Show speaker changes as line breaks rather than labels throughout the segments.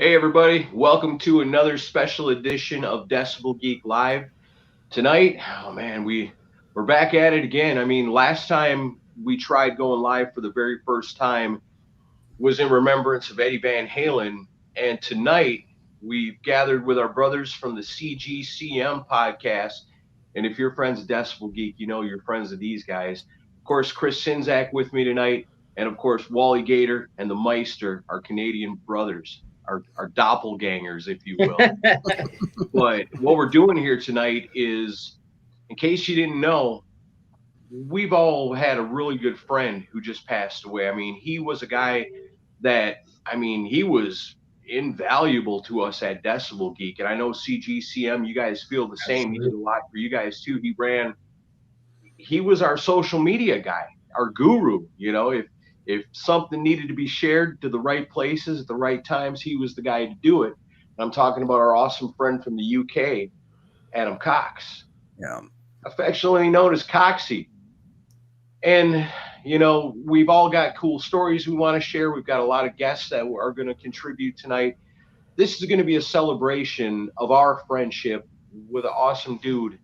Hey everybody, welcome to another special edition of Decibel Geek Live. Tonight, oh man, we're back at it again. I mean, last time we tried going live for the very first time was in remembrance of Eddie Van Halen, and tonight we've gathered with our brothers from the CGCM podcast. And if you're friends of Decibel Geek, you know you're friends of these guys. Of course, Chris Sinzak with me tonight, and of course, Wally Gator and the Meister, our Canadian brothers, our doppelgangers, if you will. But what we're doing here tonight is, in case you didn't know, we've all had a really good friend who just passed away. I mean, he was a guy that, he was invaluable to us at Decibel Geek. And I know CGCM, you guys feel the same. Absolutely. He did a lot for you guys too. He was our social media guy, our guru. You know, if something needed to be shared to the right places at the right times, he was the guy to do it. I'm talking about our awesome friend from the UK, Adam Cox.
Yeah.
Affectionately known as Coxy. And, you know, we've all got cool stories we want to share. We've got a lot of guests that are going to contribute tonight. This is going to be a celebration of our friendship with an awesome dude,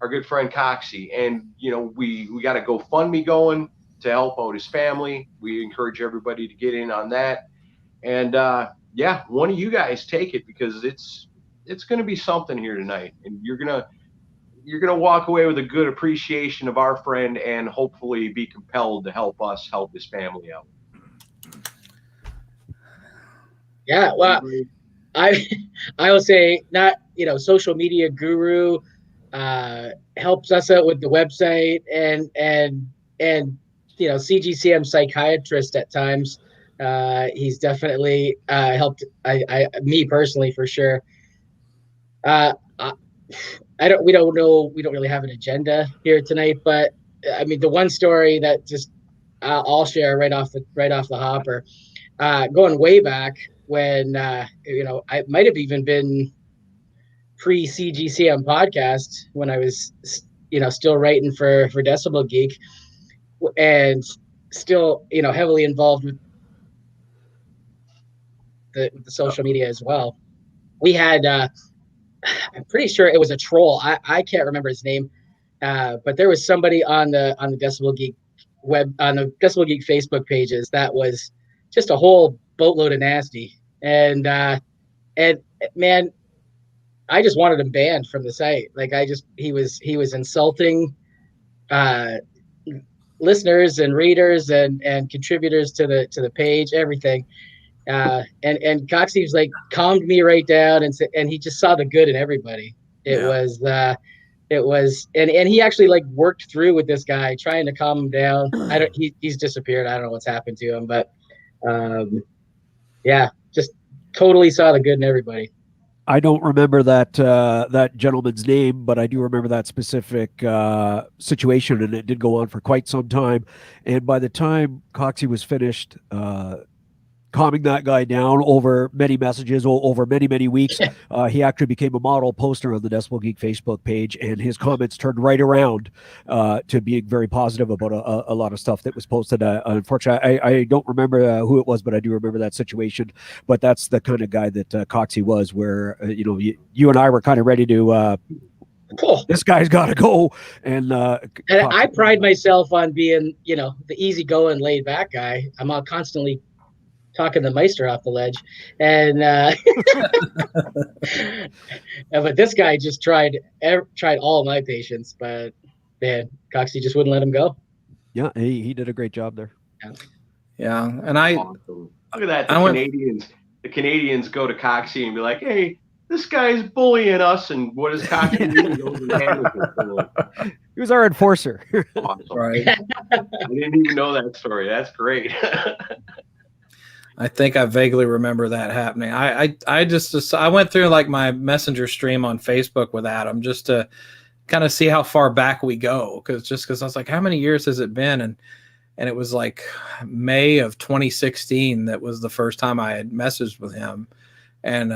our good friend Coxy. And, you know, we got a GoFundMe going to help out his family. We encourage everybody to get in on that. And, yeah, one of you guys take it, because it's going to be something here tonight. And you're going to walk away with a good appreciation of our friend, and hopefully be compelled to help us help his family out.
Yeah, well, I will say, not, social media guru, helps us out with the website, and CGCM psychiatrist at times. He's definitely helped me personally, for sure. We don't really have an agenda here tonight, but I mean, the one story that just I'll share right off the hopper, going way back when I might have even been pre CGCM podcast, when I was still writing for Decibel Geek, and still heavily involved with the social media as well. We had I'm pretty sure it was a troll. I can't remember his name, but there was somebody on the Decibel Geek on the Decibel Geek Facebook pages that was just a whole boatload of nasty. And man, I just wanted him banned from the site. Like, he was insulting listeners and readers and contributors to the page, everything. And Coxy was like, calmed me right down, and he just saw the good in everybody. It was, and he actually like worked through with this guy, trying to calm him down. He's disappeared. I don't know what's happened to him, but yeah, just totally saw the good in everybody.
I don't remember that gentleman's name, but I do remember that specific situation, and it did go on for quite some time. And by the time Coxy was finished calming that guy down over many messages, over many weeks, he actually became a model poster on the Decibel Geek Facebook page, and his comments turned right around to being very positive about a lot of stuff that was posted. Unfortunately, I don't remember who it was, but I do remember that situation. But that's the kind of guy that Coxy was, where you and I were kind of ready to cool, this guy's got to go. And
I pride myself on being the easygoing, laid back guy. I'm constantly talking the Meister off the ledge, and but this guy just tried all of my patience, but man, Coxy just wouldn't let him go.
Yeah, he did a great job there.
Yeah, and awesome.
Look at that. The Canadians go to Coxy and be like, "Hey, this guy's bullying us," and what does Coxy do?
He was our enforcer.
Awesome. Right. I didn't even know that story. That's great.
I think I vaguely remember that happening. I went through like my messenger stream on Facebook with Adam just to kind of see how far back we go, because I was like, how many years has it been? And it was like May of 2016 that was the first time I had messaged with him. And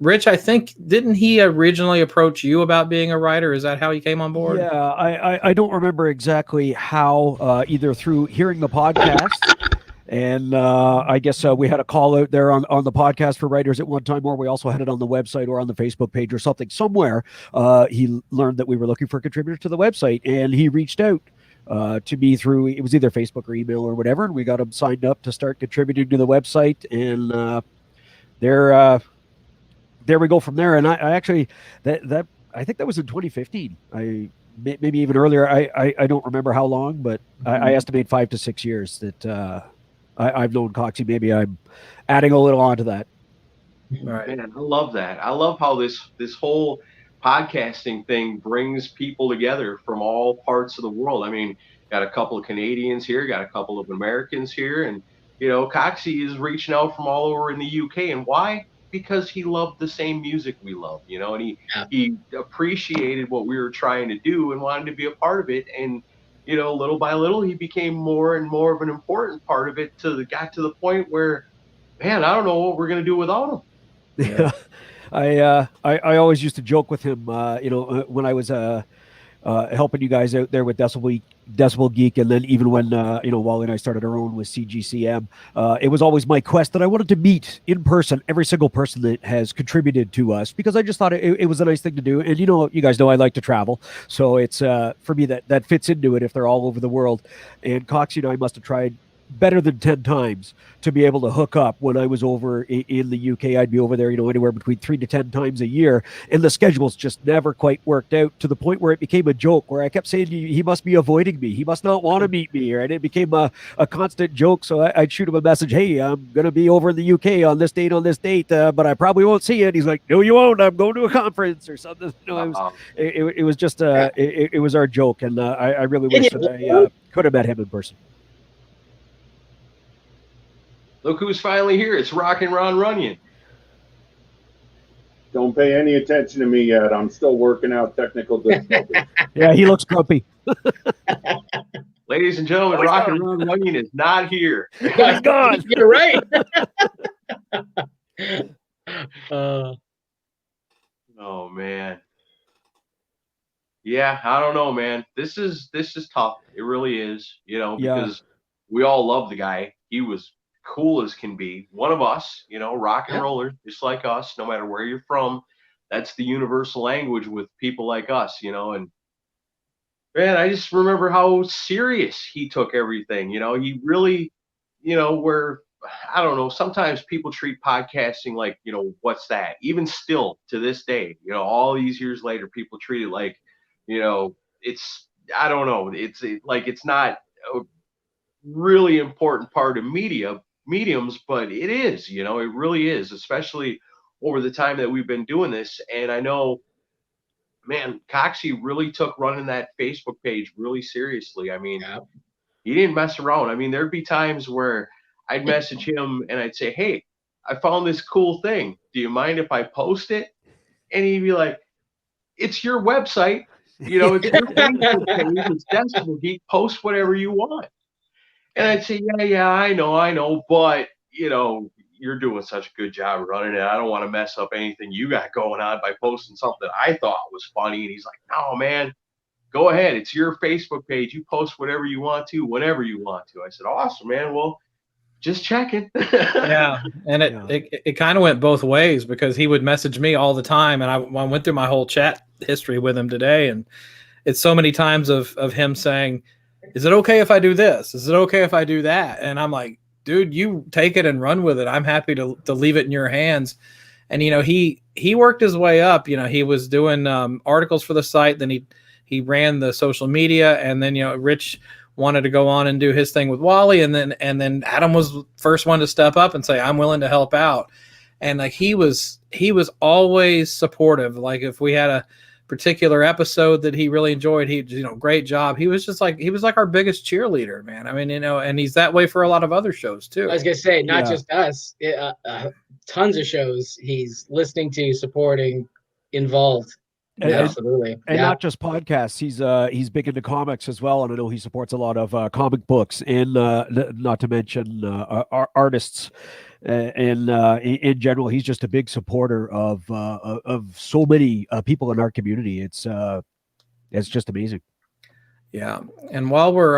Rich, I think, didn't he originally approach you about being a writer? Is that how he came on board?
Yeah, I don't remember exactly how, either through hearing the podcast And I guess we had a call out there on the podcast for writers at one time, or we also had it on the website or on the Facebook page or something. Somewhere he learned that we were looking for a contributor to the website, and he reached out to me through, it was either Facebook or email or whatever, and we got him signed up to start contributing to the website. And there we go from there. And I actually, that I think that was in 2015. Maybe even earlier. I don't remember how long, but I estimate 5 to 6 years that I've known Coxy. Maybe I'm adding a little onto that.
Right. Man, I love that. I love how this whole podcasting thing brings people together from all parts of the world. I mean, got a couple of Canadians here, got a couple of Americans here, and Coxy is reaching out from all over in the UK. And why? Because he loved the same music we love, and he appreciated what we were trying to do and wanted to be a part of it. And little by little, he became more and more of an important part of it got to the point where, man, I don't know what we're going to do without him.
Yeah. I always used to joke with him, when I was helping you guys out there with Decibel Geek, and then even when Wally and I started our own with CGCM, it was always my quest that I wanted to meet in person every single person that has contributed to us, because I just thought it was a nice thing to do. And you guys know I like to travel, so it's for me that fits into it if they're all over the world. And Coxy and I must have tried better than 10 times to be able to hook up. When I was over in the UK, I'd be over there, anywhere between 3 to 10 times a year, and the schedules just never quite worked out, to the point where it became a joke, where I kept saying he must be avoiding me, he must not want to meet me, and it became a constant joke. So I'd shoot him a message, hey, I'm gonna be over in the UK on this date, but I probably won't see you. And he's like, no, you won't, I'm going to a conference or something. It was just it was our joke, and I really wish that I could have met him in person.
Look who's finally here. It's Rockin' Ron Runyon.
Don't pay any attention to me yet. I'm still working out technical difficulties.
Yeah, he looks grumpy.
Ladies and gentlemen, Rockin' Ron Runyon is not here.
He's gone. You're right.
Oh, man. Yeah, I don't know, man. This is tough. It really is, because we all love the guy. He was cool as can be. One of us, rock and roller, just like us, no matter where you're from. That's the universal language with people like us, and man, I just remember how serious he took everything. He really, where, I don't know, sometimes people treat podcasting like, what's that? Even still to this day, all these years later, people treat it like, it's, I don't know, it's not a really important part of mediums, but it is, it really is, especially over the time that we've been doing this. And I know, man, Coxy really took running that Facebook page really seriously. I mean, he didn't mess around. I mean, there'd be times where I'd message him and I'd say, hey, I found this cool thing. Do you mind if I post it? And he'd be like, it's your website. It's your Facebook page. It's Decibel Geek. Post whatever you want. And I'd say, yeah, I know, but, you're doing such a good job running it. I don't want to mess up anything you got going on by posting something I thought was funny. And he's like, no, man, go ahead. It's your Facebook page. You post whatever you want to, whenever you want to. I said, awesome, man. Well, just checking.
Yeah. And it kind of went both ways, because he would message me all the time. And I went through my whole chat history with him today. And it's so many times of him saying, is it okay if I do this? Is it okay if I do that? And I'm like, dude, you take it and run with it. I'm happy to leave it in your hands. And, he worked his way up. He was doing articles for the site. Then he ran the social media. And then, Rich wanted to go on and do his thing with Wally. And then Adam was the first one to step up and say, I'm willing to help out. And like, he was always supportive. Like, if we had a particular episode that he really enjoyed, he, great job. He was like our biggest cheerleader, man. I mean, and he's that way for a lot lot of shows too.
I was gonna say, not just us, tons of shows he's listening to, supporting, involved. Absolutely.
And not just podcasts. He's big into comics as well, and I know he supports a lot of comic books, and not to mention artists. And in general, he's just a big supporter of so many people in our community. It's just amazing.
Yeah, and while we're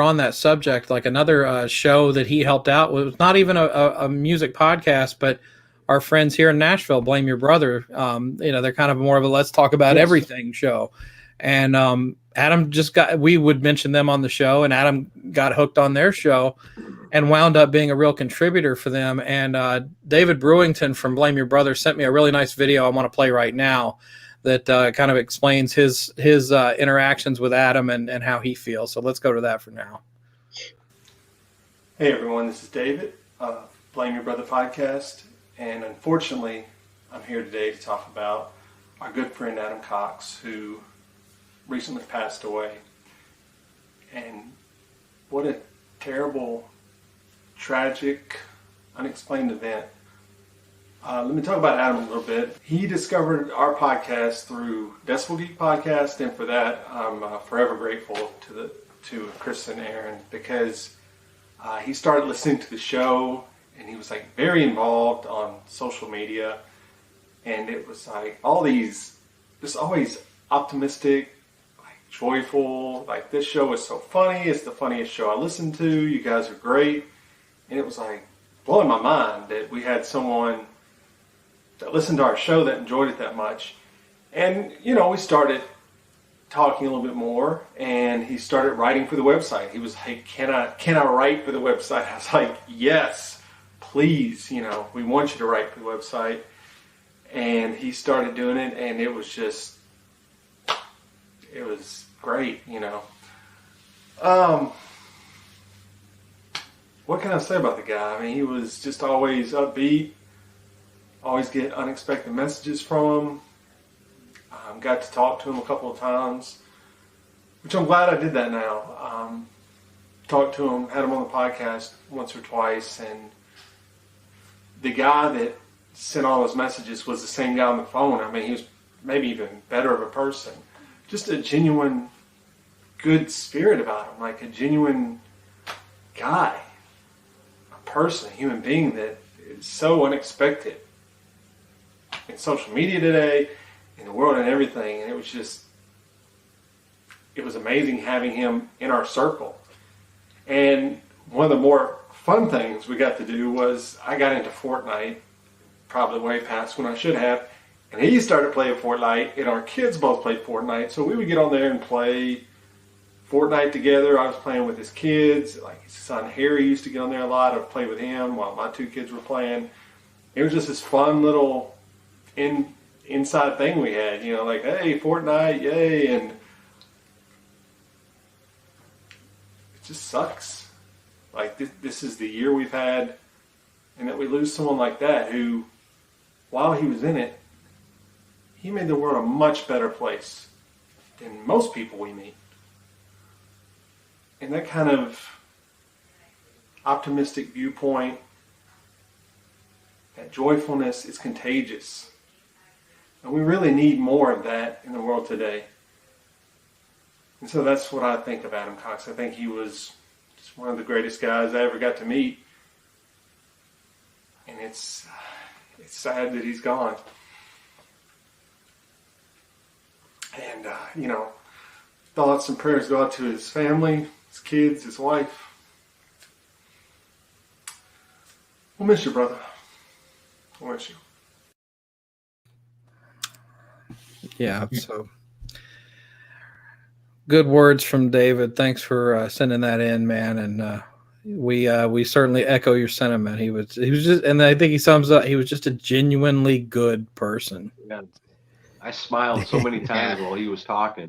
on that subject, like another show that he helped out was not even a music podcast, but our friends here in Nashville, Blame Your Brother. They're kind of more of a let's talk about everything show. And Adam we would mention them on the show, and Adam got hooked on their show and wound up being a real contributor for them. And David Brewington from Blame Your Brother sent me a really nice video I want to play right now that kind of explains his interactions with Adam and how he feels. So let's go to that for now.
Hey everyone, this is David, Blame Your Brother podcast, and unfortunately, I'm here today to talk about our good friend Adam Cox, who recently passed away. And what a terrible, tragic, unexplained event. Let me talk about Adam a little bit. He discovered our podcast through Decibel Geek Podcast, and for that, I'm forever grateful to Chris and Aaron, because he started listening to the show, and he was like very involved on social media, and it was like all these, just always optimistic, like joyful, like this show is so funny, it's the funniest show I listen to, you guys are great, and it was like blowing my mind that we had someone that listened to our show that enjoyed it that much. And we started talking a little bit more, and he started writing for the website. He was like, can I write for the website? I was like, yes, please, we want you to write for the website. And he started doing it, and it was great, what can I say about the guy? I mean, he was just always upbeat, always get unexpected messages from him. Got to talk to him a couple of times, which I'm glad I did that now. Talked to him, had him on the podcast once or twice, and the guy that sent all those messages was the same guy on the phone. I mean, he was maybe even better of a person. Just a genuine good spirit about him, like a genuine guy, a person, a human being that is so unexpected in social media today, in the world and everything. And it was amazing having him in our circle. And one of the more fun things we got to do was I got into Fortnite, probably way past when I should have, and he started playing Fortnite, and our kids both played Fortnite, so we would get on there and play Fortnite together. I was playing with his kids, like his son Harry used to get on there a lot. I'd play with him while my two kids were playing. It was just this fun little inside thing we had, like, hey, Fortnite, yay, and it just sucks. Like, this is the year we've had, and that we lose someone like that who, while he was in it, he made the world a much better place than most people we meet. And that kind of optimistic viewpoint, that joyfulness is contagious. And we really need more of that in the world today. And so that's what I think of Adam Cox. I think he was just one of the greatest guys I ever got to meet. And it's sad that he's gone. And, thoughts and prayers go out to his family, his kids, his wife. We'll miss you, brother. We'll miss you.
Yeah, so good words from David. Thanks for sending that in, man. And we certainly echo your sentiment. He was just, and I think he sums up, he was just a genuinely good person.
Yeah. I smiled so many times while he was talking,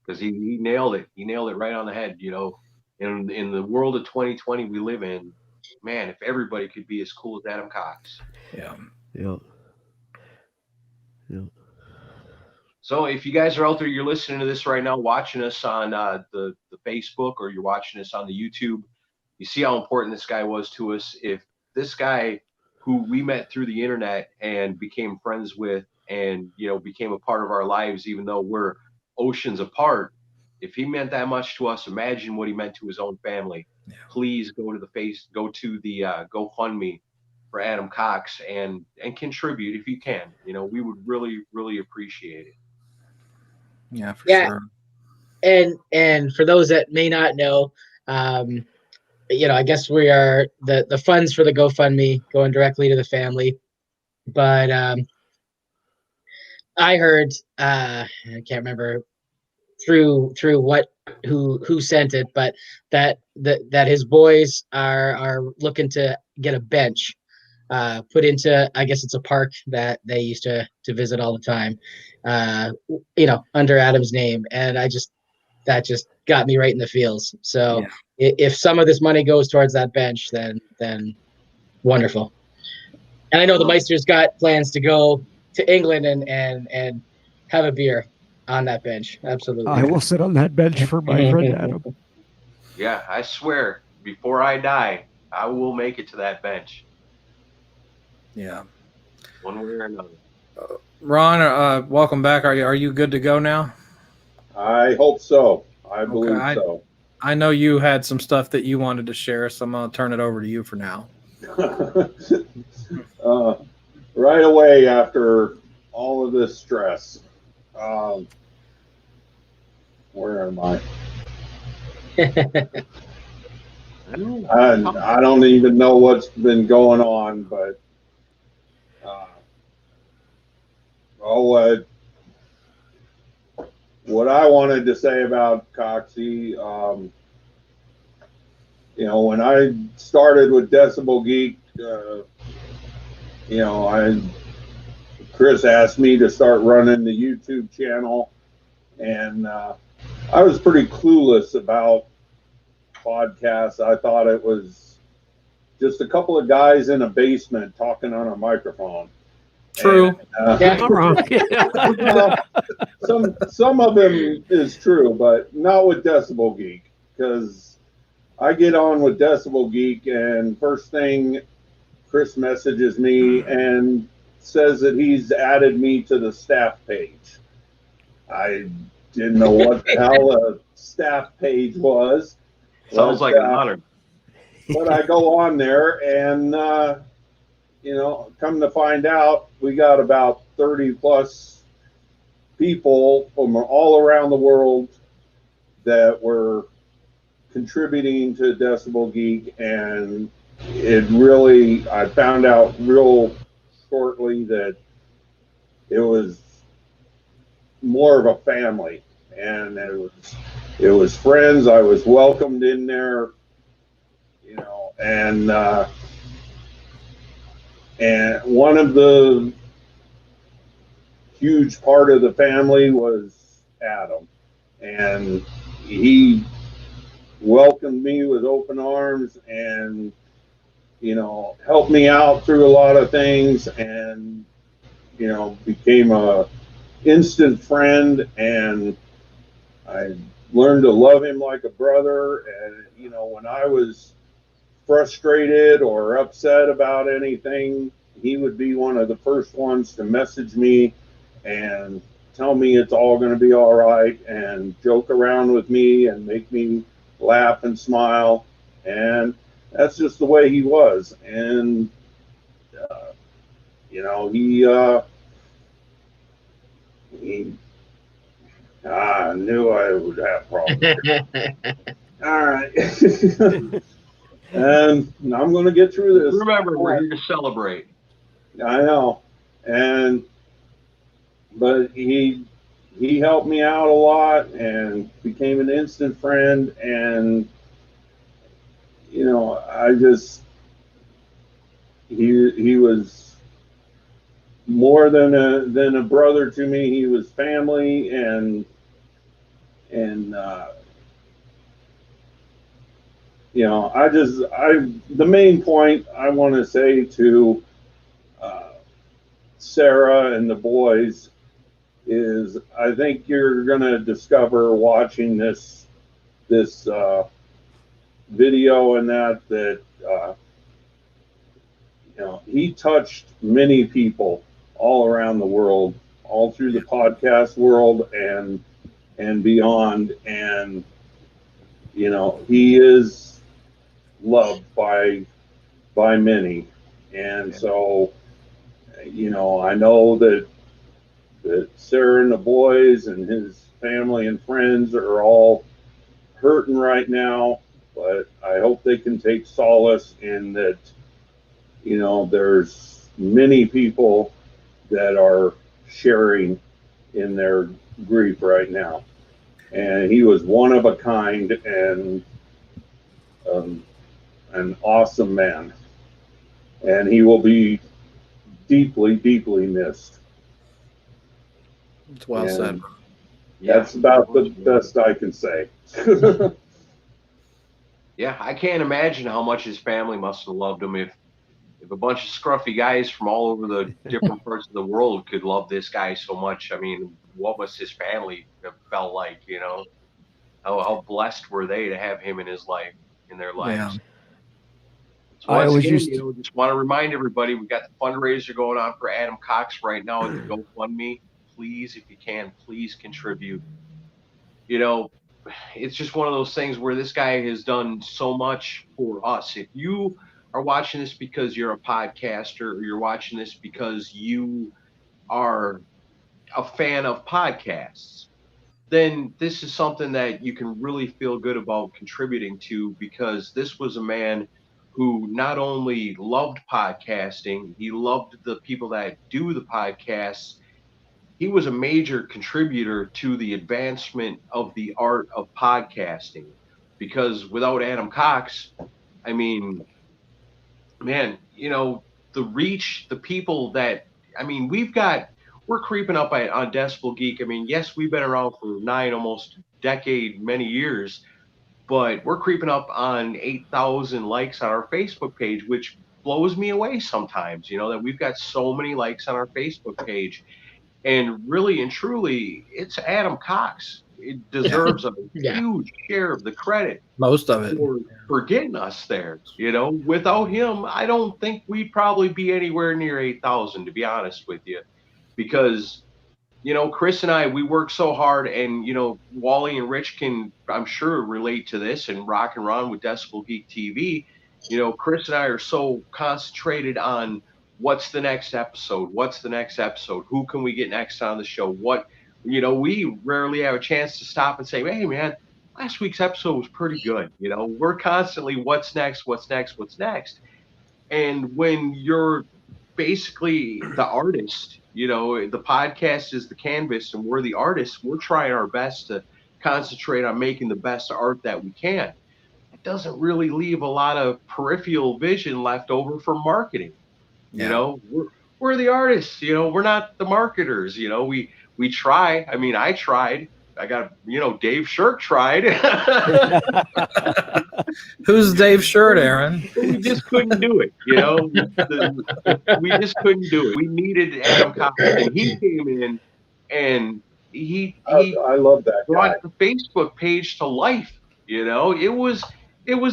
because he nailed it. He nailed it right on the head. In the world of 2020 we live in, man, if everybody could be as cool as Adam Cox.
Yeah.
So if you guys are out there, you're listening to this right now, watching us on the Facebook, or you're watching us on the YouTube, you see how important this guy was to us. If this guy, who we met through the internet and became friends with, and became a part of our lives, even though we're oceans apart, if he meant that much to us, imagine what he meant to his own family. Yeah. Please go to the GoFundMe for Adam Cox and contribute if you can. We would really, really appreciate it.
Yeah, for sure.
And for those that may not know, I guess we are the funds for the GoFundMe going directly to the family. But I heard, I can't remember through who sent it, but that his boys are looking to get a bench put into, I guess it's a park that they used to visit all the time, under Adam's name. And that just got me right in the feels. So if some of this money goes towards that bench, then wonderful. And I know the Meisters got plans to go to England and have a beer on that bench. Absolutely.
I will sit on that bench for my friend Adam.
Yeah, I swear, before I die, I will make it to that bench.
Yeah.
One way or another.
Ron, welcome back. Are you good to go now?
I hope so. I believe so.
I know you had some stuff that you wanted to share, so I'm going to turn it over to you for now.
Right away after all of this stress, where am I? I don't even know what's been going on, but what I wanted to say about Coxy, when I started with Decibel Geek, Chris asked me to start running the YouTube channel, and I was pretty clueless about podcasts. I thought it was just a couple of guys in a basement talking on a microphone.
True.
And, some of them is true, but not with Decibel Geek, because I get on with Decibel Geek, and first thing, Chris messages me and says that he's added me to the staff page. I didn't know what the hell a staff page was.
Sounds like an honor.
But I go on there, and come to find out, we got about 30 plus people from all around the world that were contributing to Decibel Geek, and I found out real shortly that it was more of a family, and it was friends. I was welcomed in there, and one of the huge part of the family was Adam, and he welcomed me with open arms, and helped me out through a lot of things, and became a instant friend, and I learned to love him like a brother. And when I was frustrated or upset about anything, he would be one of the first ones to message me and tell me it's all going to be all right, and joke around with me and make me laugh and smile. And that's just the way he was. And I knew I would have problems. All right. And I'm going to get through this.
Remember, we're here to celebrate.
I know. But he helped me out a lot and became an instant friend. And, he was more than a brother to me. He was family, and the main point I want to say to Sarah and the boys is, I think you're going to discover watching this video and that he touched many people all around the world, all through the podcast world and beyond. And he is loved by many. And so I know that Sarah and the boys and family and friends are all hurting right now, but I hope they can take solace in that, there's many people that are sharing in their grief right now. And he was one of a kind and an awesome man. And he will be deeply, deeply missed.
It's well said.
That's about the best I can say.
Yeah, I can't imagine how much his family must have loved him if a bunch of scruffy guys from all over the different parts of the world could love this guy so much. I mean, what must his family have felt like, How blessed were they to have him in their lives?
Yeah.
So once again, just want to remind everybody, we got the fundraiser going on for Adam Cox right now at the GoFundMe. Please, if you can, please contribute. It's just one of those things where this guy has done so much for us. If you are watching this because you're a podcaster, or you're watching this because you are a fan of podcasts, then this is something that you can really feel good about contributing to, because this was a man who not only loved podcasting, he loved the people that do the podcasts. He was a major contributor to the advancement of the art of podcasting, because without Adam Cox, I mean, man, the reach, the people that, we're creeping up on Decibel Geek. I mean, yes, we've been around for almost decade, many years, but we're creeping up on 8,000 likes on our Facebook page, which blows me away sometimes, that we've got so many likes on our Facebook page. And really and truly, it's Adam Cox. It deserves a huge share of the credit.
Most of it.
For getting us there. Without him, I don't think we'd probably be anywhere near 8,000, to be honest with you. Because, Chris and I, we work so hard, and, Wally and Rich can, I'm sure, relate to this, and Rock and Ron with Decibel Geek TV. Chris and I are so concentrated on what's the next episode? What's the next episode? Who can we get next on the show? We rarely have a chance to stop and say, hey, man, last week's episode was pretty good. We're constantly, what's next? What's next? What's next? And when you're basically the artist, the podcast is the canvas and we're the artists, we're trying our best to concentrate on making the best art that we can. It doesn't really leave a lot of peripheral vision left over for marketing. We're the artists, we're not the marketers. We try. I mean, I tried. I got, Dave Shirk tried.
Who's Dave Shirk, Aaron?
We just couldn't do it. We just couldn't do it. We needed Adam Cox, and he came in and
I love that
brought the Facebook page to life. It was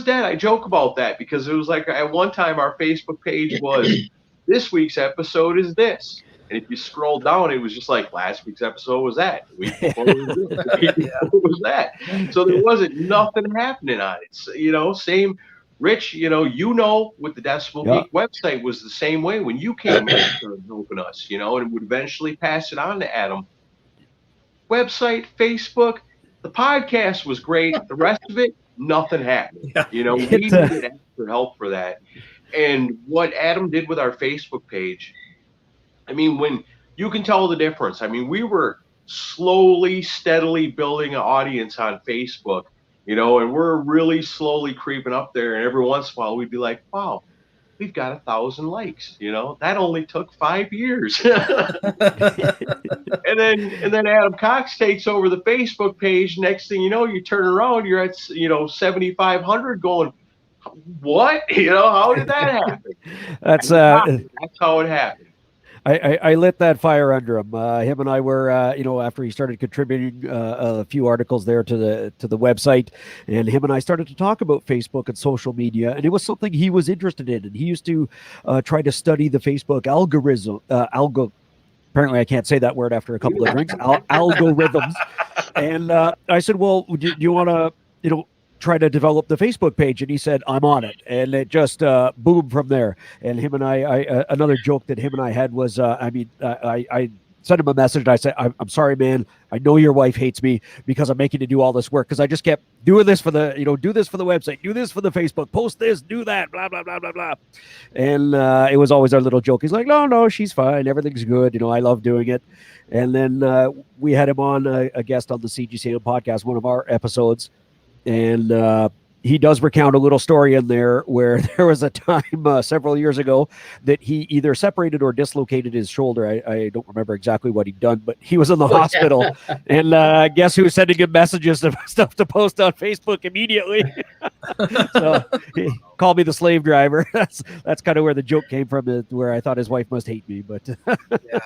dead. I joke about that because it was like at one time our Facebook page was, this week's episode is this. And if you scroll down, it was just like last week's episode was that. The week before was this. The week before was that. So there wasn't nothing happening on it. Same, Rich, with the Decibel Geek website was the same way when you came in and helping us, and would eventually pass it on to Adam. Website, Facebook, the podcast was great. The rest of it, nothing happened. We needed extra help for that. And what Adam did with our Facebook page, when you can tell the difference. We were slowly, steadily building an audience on Facebook, and we're really slowly creeping up there. And every once in a while, we'd be like, wow, we've got 1,000 likes. That only took 5 years. and then Adam Cox takes over the Facebook page. Next thing you know, you turn around, you're at 7,500 going, what? How did that happen?
That's
how it happened.
I lit that fire under him. Him and I were, after he started contributing a few articles there to the website, and him and I started to talk about Facebook and social media, and it was something he was interested in. And he used to try to study the Facebook algorithm. Apparently, I can't say that word after a couple of drinks. Algorithms. And I said, well, do you want to, try to develop the Facebook page? And he said, I'm on it. And it just boomed from there. And him and I another joke that him and I had was, I sent him a message. And I said, I'm sorry, man. I know your wife hates me because I'm making you do all this work, because I just kept doing this for the, do this for the website, do this for the Facebook, post this, do that, blah, blah, blah, blah, blah. And it was always our little joke. He's like, no, she's fine. Everything's good. I love doing it. And then we had him on a guest on the CGCM podcast, one of our episodes. And he does recount a little story in there where there was a time several years ago that he either separated or dislocated his shoulder. I don't remember exactly what he'd done, but he was in the hospital. And guess who's sending him messages of stuff to post on Facebook immediately? So he called me the slave driver. That's kind of where the joke came from, where I thought his wife must hate me. But
Yeah.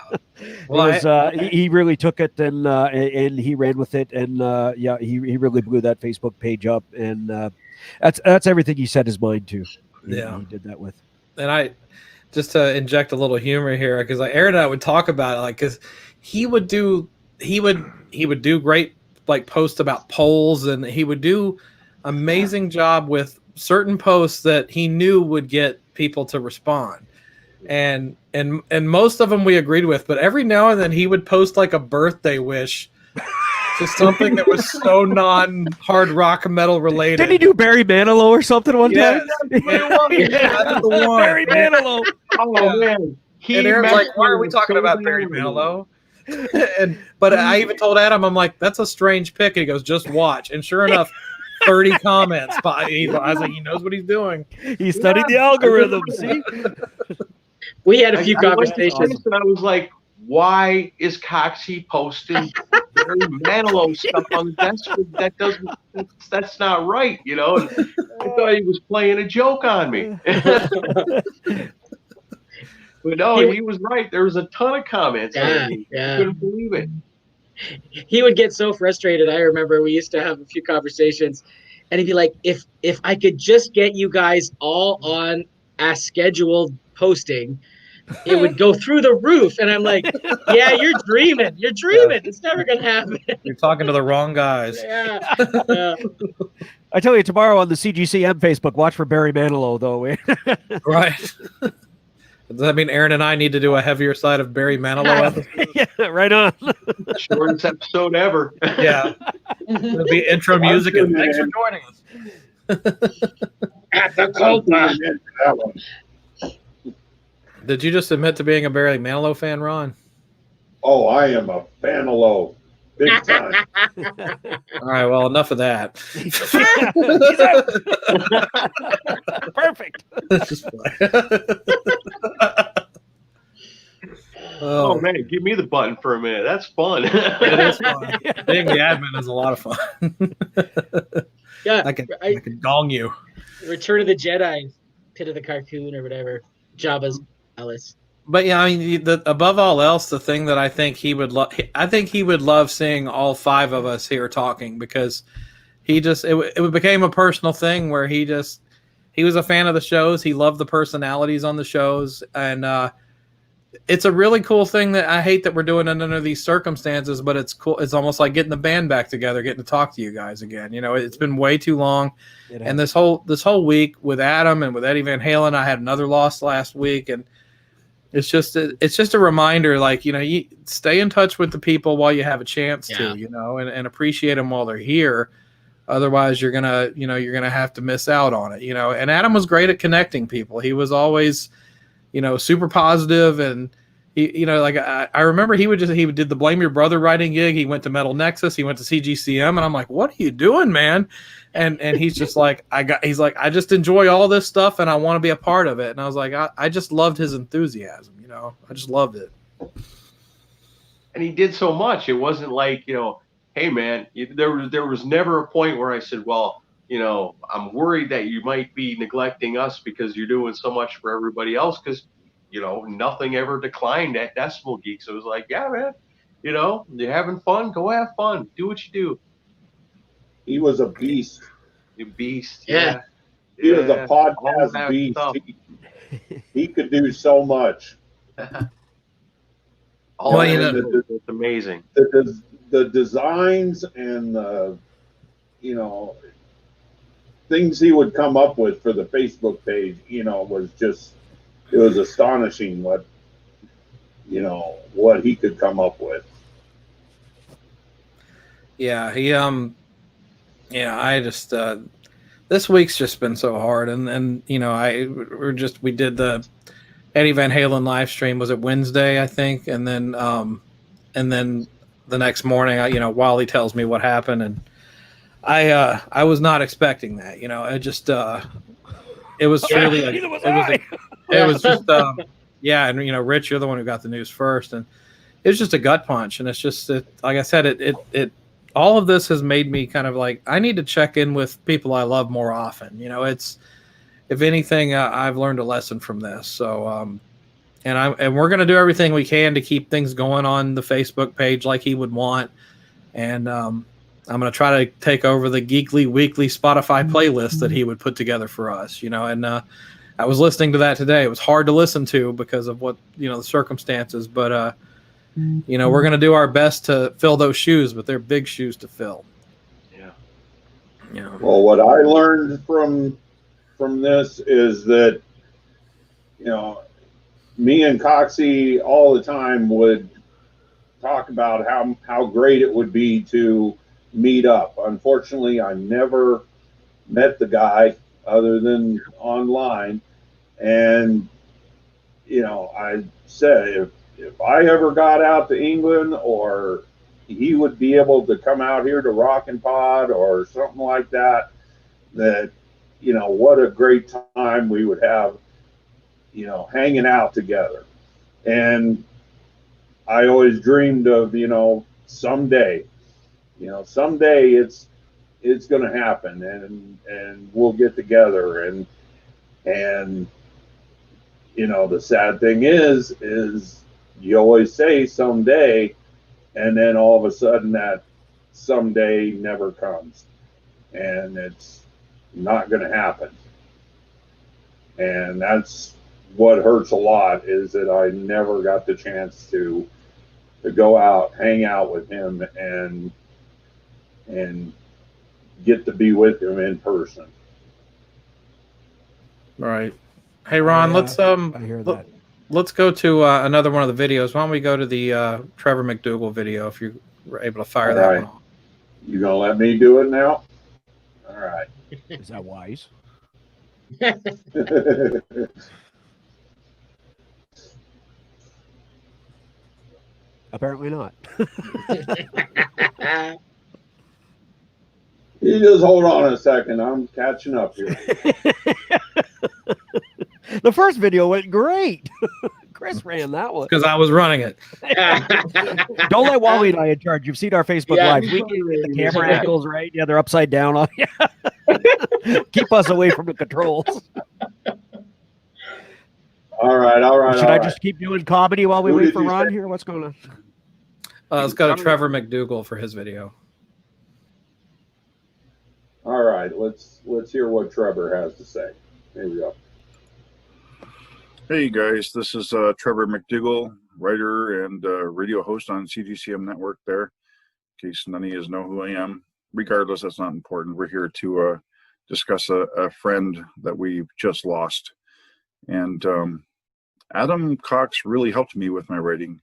Well,
he really took it and he ran with it. And he really blew that Facebook page up. And that's everything he set his mind to. He did that with.
And I just to inject a little humor here, because like Aaron and I would talk about it, like, because he would do great like posts about polls, and he would do amazing job with certain posts that he knew would get people to respond. And most of them we agreed with, but every now and then he would post like a birthday wish to something that was so non-hard rock metal related.
Didn't he do Barry Manilow or something one time?
That's the one.
Barry Manilow.
Oh man.
And Aaron's like, why are we talking about Barry Manilow? But I even told Adam, I'm like, that's a strange pick. And he goes, just watch. And sure enough, 30 comments. I was like, he knows what he's doing.
He studied the algorithm. See?
We had a few conversations.
And I was like, why is Coxy posting Barry Manilow stuff on the desk? That's not right, And I thought he was playing a joke on me. But no, he was right. There was a ton of comments. I couldn't believe it.
He would get so frustrated. I remember we used to have a few conversations, and he'd be like, if I could just get you guys all on as scheduled posting, it would go through the roof. And I'm like, yeah, you're dreaming. You're dreaming. It's never going to happen.
You're talking to the wrong guys.
Yeah.
I tell you, tomorrow on the CGCM Facebook, watch for Barry Manilow, though.
Right. Does that mean Aaron and I need to do a heavier side of Barry Manilow episode?
Yeah, right on.
Shortest episode ever.
Yeah. It'll be intro music, and thanks for joining us.
At the Copa.
Did you just admit to being a Barry Manilow fan, Ron?
Oh, I am a Manilow. Big time.
All right, well, enough of that.
Perfect.
Oh man, give me the button for a minute. That's fun.
It is fun. Being the admin is a lot of fun.
Yeah,
I can gong you.
Return of the Jedi, Pit of the Carcoon or whatever. Jabba's Alice.
But yeah, I mean, above all else, the thing that I think he would love, I think he would love seeing all five of us here talking, because it became a personal thing where he was a fan of the shows. He loved the personalities on the shows, and it's a really cool thing that I hate that we're doing it under these circumstances, but it's cool. It's almost like getting the band back together, getting to talk to you guys again. It's been way too long. And this whole week with Adam and with Eddie Van Halen, I had another loss last week, and it's just a reminder, like, you stay in touch with the people while you have a chance to, and appreciate them while they're here. Otherwise, you're gonna have to miss out on it, And Adam was great at connecting people. He was always, super positive, and he, like I remember he did the Blame Your Brother writing gig. He went to Metal Nexus. He went to CGCM, and I'm like, what are you doing, man? And he's just like, I just enjoy all this stuff, and I want to be a part of it. And I was like, I just loved his enthusiasm, I just loved it.
And he did so much. It wasn't like, hey man, there was never a point where I said, well, I'm worried that you might be neglecting us because you're doing so much for everybody else. Because, nothing ever declined at Decibel Geek. So it was like, yeah, man, you're having fun. Go have fun. Do what you do.
He was a beast.
A beast.
Yeah.
He was a podcast beast. He could do so much.
It's amazing.
The designs and things he would come up with for the Facebook page, it was astonishing what what he could come up with.
Yeah, I just this week's just been so hard, and we did the Eddie Van Halen live stream. Was it Wednesday, I think, and then the next morning, Wally tells me what happened, and I was not expecting that. It just it was really it was just yeah, and Rich, you're the one who got the news first, and it was just a gut punch, and it's just like I said, it all of this has made me kind of like I need to check in with people I love more often. It's if anything, I've learned a lesson from this. So and we're going to do everything we can to keep things going on the Facebook page like he would want, and I'm going to try to take over the Geekly Weekly Spotify playlist that he would put together for us. And I was listening to that today. It was hard to listen to because of what the circumstances, but we're going to do our best to fill those shoes, but they're big shoes to fill. Yeah.
Well, what I learned from this is that, me and Coxy all the time would talk about how great it would be to meet up. Unfortunately, I never met the guy other than online. And, I said, if I ever got out to England, or he would be able to come out here to Rockin' Pod or something like that, what a great time we would have, hanging out together. And I always dreamed of, someday it's going to happen, and we'll get together. And the sad thing is you always say someday, and then all of a sudden that someday never comes, and it's not going to happen. And that's what hurts a lot, is that I never got the chance to go out, hang out with him, and get to be with him in person.
Right. Hey, Ron, let's
I hear that.
Let's go to another one of the videos. Why don't we go to the Trevor McDougal video if you were able to fire that one off?
You gonna let me do it now? All right.
Is that wise? Apparently not.
You just hold on a second. I'm catching up here.
The first video went great. Chris ran that one.
Because I was running it.
Don't let Wally and I in charge. You've seen our Facebook Live. We can get the camera angles right. Yeah, they're upside down on you. Keep us away from the controls.
All right.
Should I just keep doing comedy while we wait for Ron here? What's going on?
Let's go to Trevor McDougal for his video.
All right, let's hear what Trevor has to say. Here we go.
Hey guys, this is Trevor McDougal, writer and radio host on CGCM Network there, in case none of you know who I am. Regardless, that's not important. We're here to discuss a friend that we've just lost. And Adam Cox really helped me with my writing.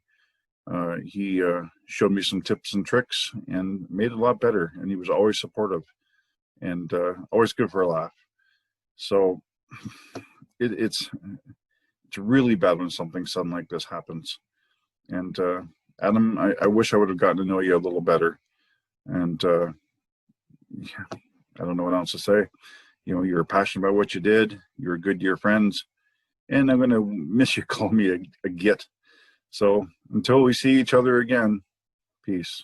He showed me some tips and tricks and made it a lot better, and he was always supportive and always good for a laugh. So it's really bad when something sudden like this happens. And Adam, I wish I would have gotten to know you a little better. And yeah, I don't know what else to say. You're passionate about what you did. You're good to your friends. And I'm going to miss you calling me a git. So until we see each other again, peace.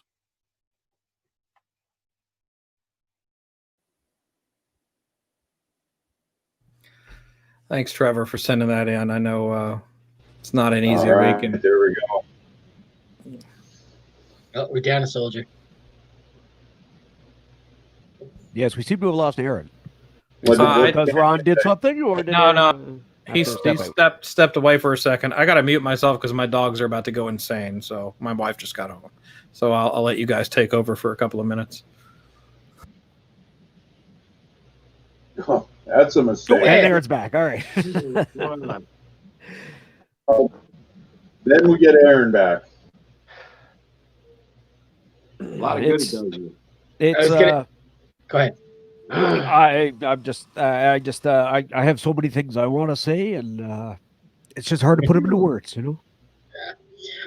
Thanks, Trevor, for sending that in. I know it's not an easy
right,
weekend.
There we go.
Oh, we're down a soldier.
Yes, we seem to have lost Aaron.
Because
Ron did something, or did
No. He stepped away for a second. I got to mute myself because my dogs are about to go insane. So my wife just got home. So I'll let you guys take over for a couple of minutes.
Oh, that's a mistake.
And Aaron's back. All right.
Then we get Aaron back.
A lot of good it does you.
It's
Go ahead.
I have so many things I want to say, and it's just hard to put them into words, you know.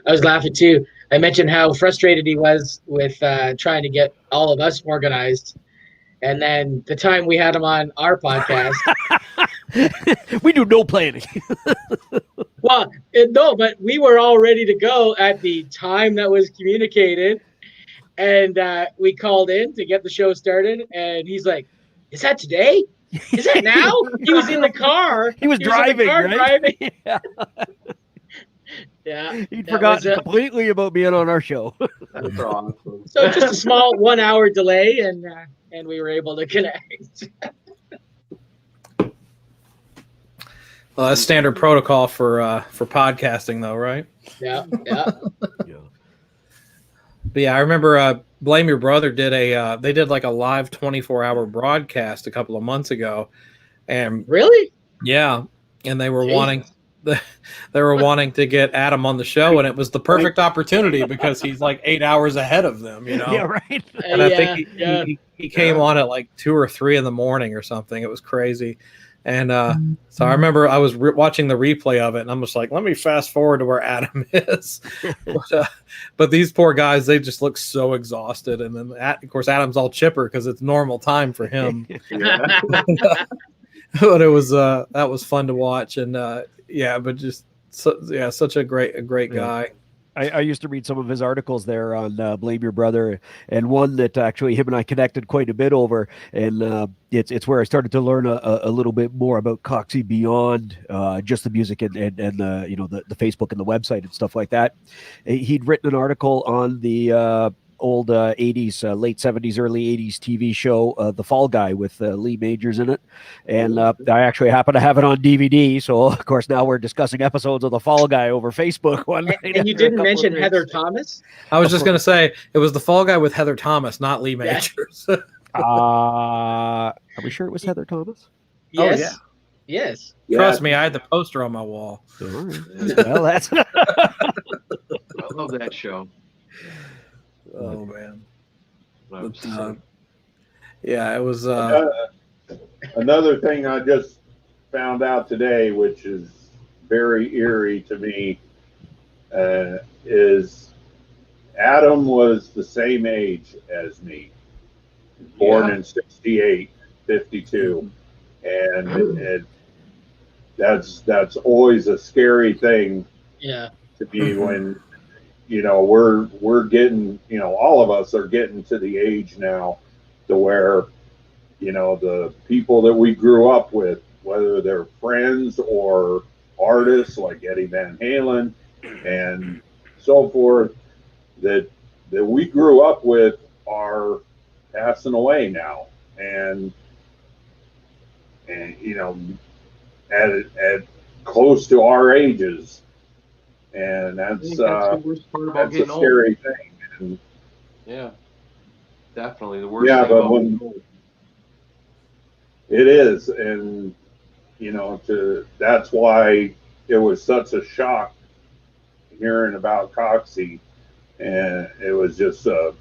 I was laughing too. I mentioned how frustrated he was with trying to get all of us organized, and then the time we had him on our podcast.
We do no planning.
Well, no, but we were all ready to go at the time that was communicated, and we called in to get the show started, and he's like, "Is that today? Is that now?" He was in the car.
He was driving, right?
Driving.
Yeah.
Yeah.
He'd forgotten completely about being on our show.
That's awesome.
So just a small 1 hour delay, and we were able to connect.
Well, that's standard protocol for podcasting, though, right?
Yeah.
But yeah, I remember Blame Your Brother did they did like a live 24-hour broadcast a couple of months ago, and
Really?
yeah, and they were
Jesus.
wanting to get Adam on the show, and it was the perfect opportunity because he's like 8 hours ahead of them, you know.
Yeah, right.
And I think he came on at like 2 or 3 in the morning or something. It was crazy. And so I remember I was watching the replay of it, and I'm just like, let me fast forward to where Adam is. But these poor guys, they just look so exhausted. And then, of course, Adam's all chipper because it's normal time for him. But it was that was fun to watch, and but just such a great guy.
I used to read some of his articles there on Blame Your Brother, and one that actually him and I connected quite a bit over, and it's where I started to learn a little bit more about Coxy beyond just the music and the Facebook and the website and stuff like that. He'd written an article on the old 80s, late 70s, early 80s TV show, The Fall Guy, with Lee Majors in it. And I actually happen to have it on DVD. So, of course, now we're discussing episodes of The Fall Guy over Facebook one night.
And you didn't mention Heather Thomas?
I was just going to say, it was The Fall Guy with Heather Thomas, not Lee Majors.
Are we sure it was Heather Thomas?
Yes.
Oh, yeah.
Yes.
Trust me, I had the poster on my wall.
All right. Well, that's...
I love that show.
Oh man.
Yeah, it was another thing I just found out today, which is very eerie to me, is Adam was the same age as me, born in 68, 52, and that's always a scary thing to me when we're getting, all of us are getting to the age now to where, the people that we grew up with, whether they're friends or artists like Eddie Van Halen and so forth, that we grew up with are passing away now. And at close to our ages. And that's the worst part about getting old. Scary thing. And,
yeah, definitely the worst thing about getting old.
It is, and that's why it was such a shock hearing about Coxy, and it was just a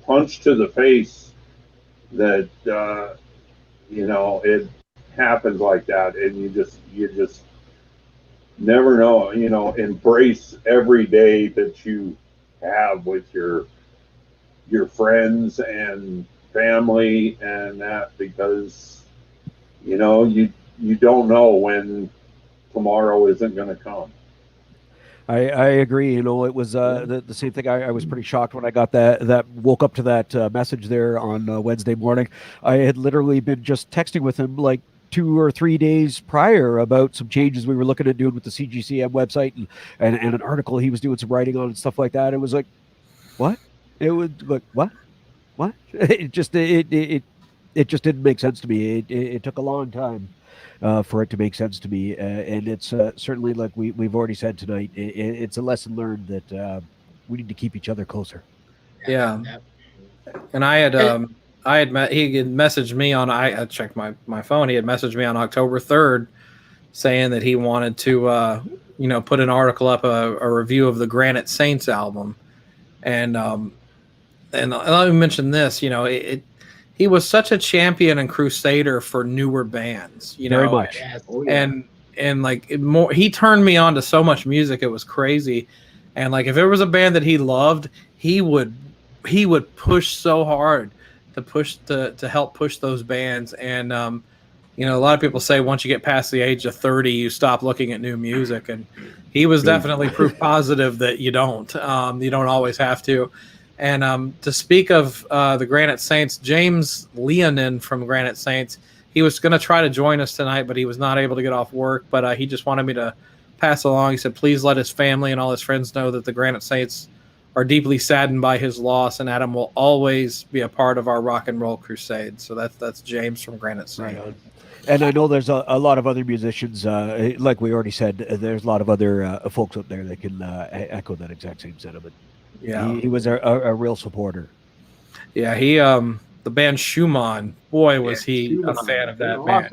punch to the face that it happens like that, and you just never know, embrace every day that you have with your friends and family and that, because you don't know when tomorrow isn't going to come.
I agree. It was the same thing. I was pretty shocked when I got that woke up to that message there on Wednesday morning. I had literally been just texting with him like 2 or 3 days prior about some changes we were looking at doing with the CGCM website and an article he was doing some writing on and stuff like that. It was like, what? It was like, what? It just didn't make sense to me. It took a long time for it to make sense to me, and it's certainly, like we've already said tonight, it's a lesson learned that we need to keep each other closer.
Yeah, and he had messaged me on. I checked my phone. He had messaged me on October 3rd, saying that he wanted to put an article up, a review of the Granite Saints album, and let me mention this. He was such a champion and crusader for newer bands.
Very much.
Yes.
Oh, yeah.
And like more, he turned me on to so much music. It was crazy. And like if there was a band that he loved, he would push so hard to help push those bands. And a lot of people say once you get past the age of 30, you stop looking at new music, and he was definitely proof positive that you don't always have to. And to speak of the Granite Saints, James Leonin from Granite Saints, he was going to try to join us tonight, but he was not able to get off work. But he just wanted me to pass along. He said, please let his family and all his friends know that the Granite Saints are deeply saddened by his loss, and Adam will always be a part of our rock and roll crusade. So that's James from Granite Saints.
Right. And I know there's a lot of other musicians, like we already said, there's a lot of other folks out there that can echo that exact same sentiment.
Yeah,
he was a real supporter.
Yeah, he the band Schumann, boy, was he a fan of that band.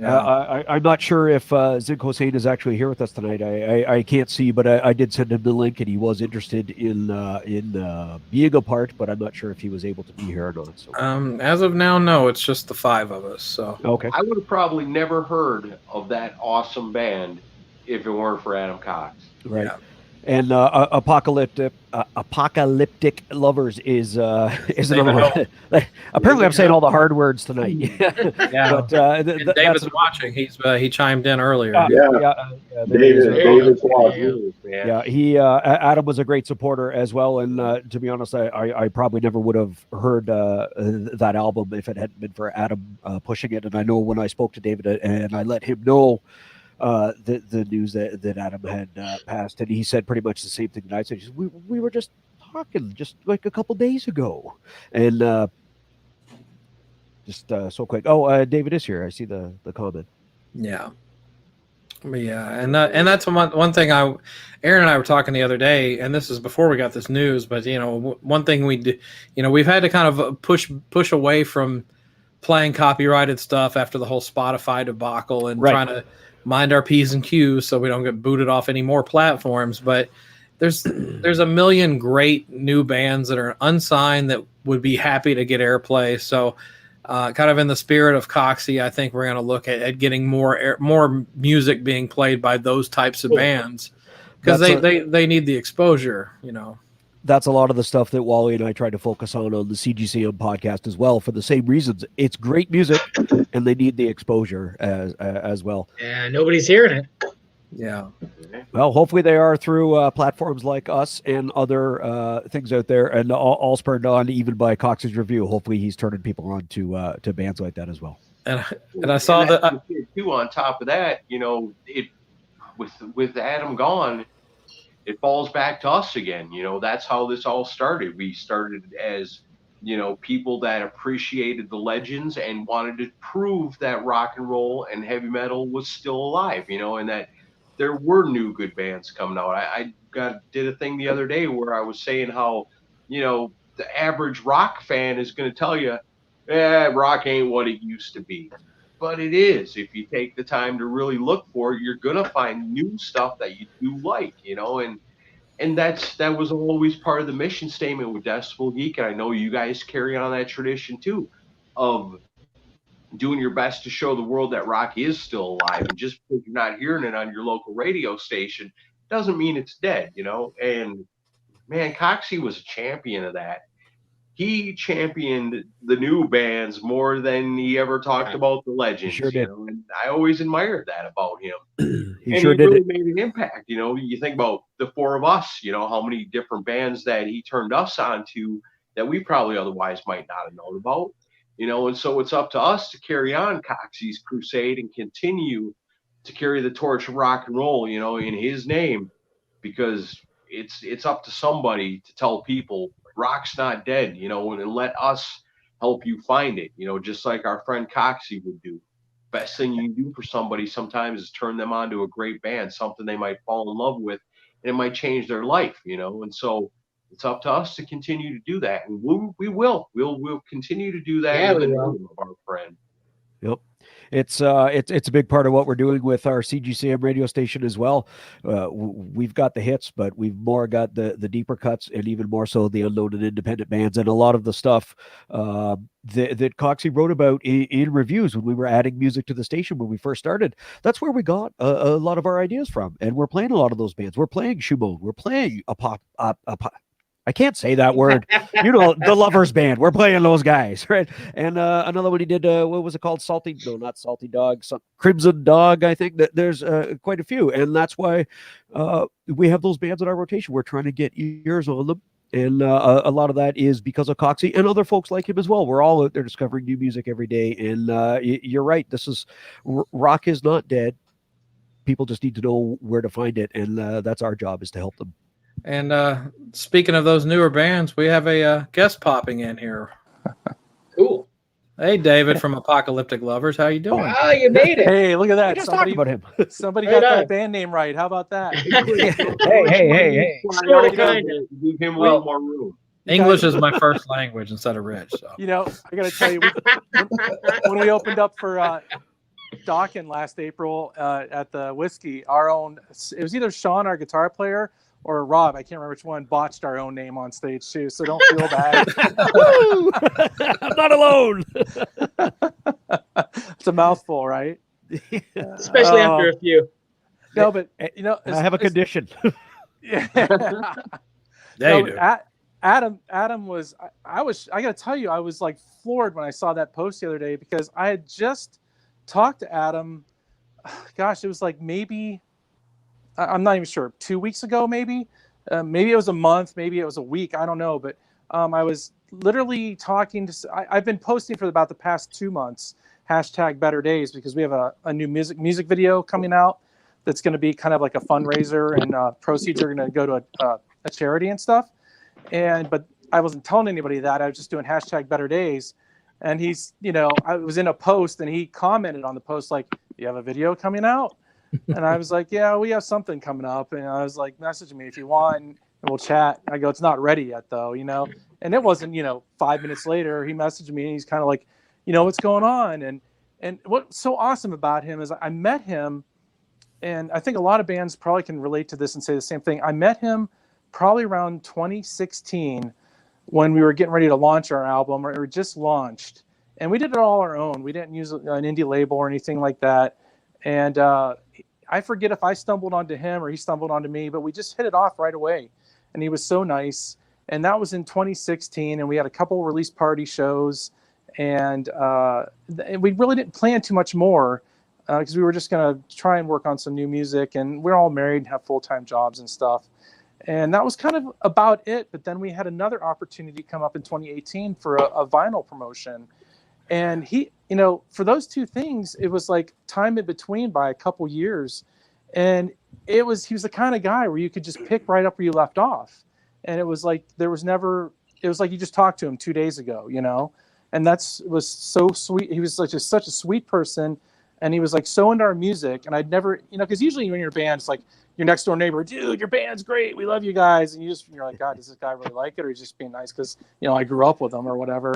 Yeah. I'm not sure if Zink Hossein is actually here with us tonight. I can't see, but I did send him the link, and he was interested in being a part, but I'm not sure if he was able to be here or not. So.
As of now, no. It's just the 5 of us. So
okay.
I would have probably never heard of that awesome band if it weren't for Adam Cox.
Right.
Yeah.
And apocalyptic lovers is another one. Apparently, I'm saying all the hard words tonight.
Yeah, but David's watching. He chimed in earlier.
David's watching.
Yeah, he Adam was a great supporter as well. And to be honest, I probably never would have heard that album if it hadn't been for Adam pushing it. And I know when I spoke to David and I let him know the news that Adam had passed, and he said pretty much the same thing that I said. He said, we were just talking just like a couple days ago, and just so quick. Oh, David is here. I see the comment.
Yeah, and that's one thing. Aaron and I were talking the other day, and this is before we got this news. But one thing we did, we've had to kind of push away from playing copyrighted stuff after the whole Spotify debacle, and trying to mind our P's and Q's so we don't get booted off any more platforms. But there's a million great new bands that are unsigned that would be happy to get airplay. So kind of in the spirit of Coxy, I think we're going to look at getting more music being played by those types of bands, because they need the exposure,
That's a lot of the stuff that Wally and I tried to focus on the CGCM podcast as well, for the same reasons. It's great music, and they need the exposure as well.
Yeah, nobody's hearing it.
Yeah.
Well, hopefully they are through platforms like us and other things out there, and all spurred on even by Cox's review. Hopefully he's turning people on to bands like that as well.
And I saw that
too. On top of that, it with Adam gone, it falls back to us again. That's how this all started. We started as, people that appreciated the legends and wanted to prove that rock and roll and heavy metal was still alive, and that there were new good bands coming out. I did a thing the other day where I was saying how, the average rock fan is going to tell you, rock ain't what it used to be. But it is. If you take the time to really look for it, you're gonna find new stuff that you do like, and that was always part of the mission statement with Decibel Geek, and I know you guys carry on that tradition too, of doing your best to show the world that rock is still alive. And just because you're not hearing it on your local radio station doesn't mean it's dead, And man, Coxy was a champion of that. He championed the new bands more than he ever talked about the legends.
Sure did.
And I always admired that about him.
He really
made an impact. You think about the 4 of us, how many different bands that he turned us on to that we probably otherwise might not have known about. And so it's up to us to carry on Coxy's crusade and continue to carry the torch of rock and roll, in his name, because it's up to somebody to tell people rock's not dead, and let us help you find it, just like our friend Coxy would do. Best thing you can do for somebody sometimes is turn them on to a great band, something they might fall in love with, and it might change their life, and so it's up to us to continue to do that, and we'll continue to do that in the name of our friend.
Yep. it's a big part of what we're doing with our CGCM radio station as well. We've got the hits, but we've more got the deeper cuts, and even more so the unknown and independent bands, and a lot of the stuff that Coxy wrote about in reviews when we were adding music to the station when we first started. That's where we got a lot of our ideas from, and we're playing a lot of those bands. We're playing Shumon, we're playing I can't say that word. The Lovers Band. We're playing those guys, right? And another one he did, what was it called? Not Salty Dog, Crimson Dog, I think. That there's quite a few. And that's why we have those bands in our rotation. We're trying to get ears on them. And a lot of that is because of Coxy and other folks like him as well. We're all out there discovering new music every day. And you're right. Rock is not dead. People just need to know where to find it. And that's our job, is to help them.
And speaking of those newer bands, we have a guest popping in here.
Cool.
Hey, David from Apocalyptic Lovers. How you doing?
Oh, you made it.
Hey, look at that.
We just talked about him.
Somebody
Right
got
on.
that band name right. How about that?
Hey.
Sort of, kind of.
Give him a little more room.
English is my first language instead of Rich. So.
I got to tell you, when we opened up for Dawkins last April at the Whiskey, it was either Sean, our guitar player, or Rob, I can't remember which one, botched our own name on stage too, so don't feel bad.
I'm not alone.
It's a mouthful, right?
Especially after a few.
No, but
I have a condition.
Yeah.
There you do.
Adam was, I got to tell you, I was like floored when I saw that post the other day, because I had just talked to Adam. Gosh, it was like maybe, I'm not even sure, 2 weeks ago, maybe it was a month, maybe it was a week, I don't know. But I was literally talking to, I've been posting for about the past 2 months, #Better Days, because we have a new music video coming out that's going to be kind of like a fundraiser, and proceeds are going to go to a charity and stuff. But I wasn't telling anybody that. I was just doing #Better Days. And he's, I was in a post, and he commented on the post like, "You have a video coming out?" And I was like, "Yeah, we have something coming up." And I was like, "Message me if you want, and we'll chat." I go, "It's not ready yet, though, And it wasn't, 5 minutes later, he messaged me, and he's kind of like, "What's going on?" And what's so awesome about him is I met him, and I think a lot of bands probably can relate to this and say the same thing. I met him probably around 2016 when we were getting ready to launch our album, or just launched. And we did it all our own. We didn't use an indie label or anything like that. And I forget if I stumbled onto him or he stumbled onto me, but we just hit it off right away. And he was so nice. And that was in 2016. And we had a couple release party shows. And we really didn't plan too much more, because we were just going to try and work on some new music. And we're all married and have full-time jobs and stuff. And that was kind of about it. But then we had another opportunity come up in 2018 for a vinyl promotion. And he, for those two things, it was like time in between by a couple years. And he was the kind of guy where you could just pick right up where you left off. And it was like, it was like you just talked to him 2 days ago, and was so sweet. He was such a sweet person. And he was like so into our music. And I'd never, because usually when you're in a band, it's like your next door neighbor, "Dude, your band's great. We love you guys." And you're like, "God, does this guy really like it?" Or he's just being nice because, I grew up with him or whatever.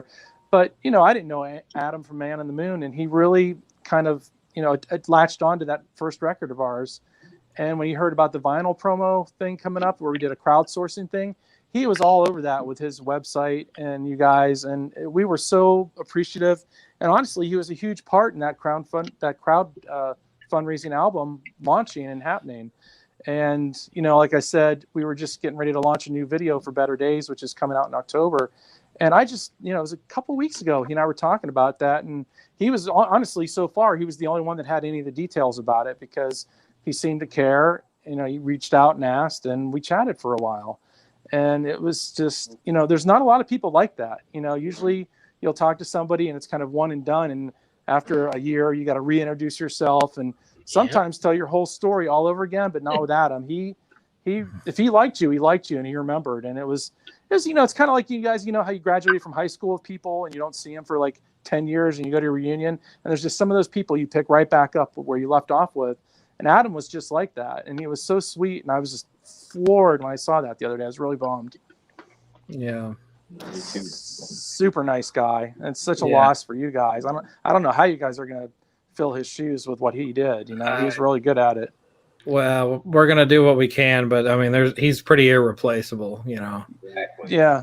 But, I didn't know Adam from Man on the Moon. And he really kind of, it latched on to that first record of ours. And when he heard about the vinyl promo thing coming up, where we did a crowdsourcing thing, he was all over that with his website and you guys. And we were so appreciative. And honestly, he was a huge part in that crowd fundraising album launching and happening. And, like I said, we were just getting ready to launch a new video for Better Days, which is coming out in October. And I just, it was a couple weeks ago, he and I were talking about that. And he was, honestly, so far, he was the only one that had any of the details about it, because he seemed to care. He reached out and asked, and we chatted for a while. And it was just, there's not a lot of people like that. Usually you'll talk to somebody and it's kind of one and done. And after a year, you got to reintroduce yourself and sometimes tell your whole story all over again, but not with Adam. If he liked you, he liked you, and he remembered. And it was it's kind of like you guys, how you graduated from high school with people and you don't see them for like 10 years and you go to a reunion, and there's just some of those people you pick right back up where you left off with. And Adam was just like that. And he was so sweet. And I was just floored when I saw that the other day. I was really bummed.
Yeah.
Super nice guy. And it's such a loss for you guys. I don't know how you guys are going to
fill his shoes with what he did. You know, he was really good at it.
Well, we're gonna do what we can, but I mean, he's pretty irreplaceable. You know.
Exactly.
Yeah,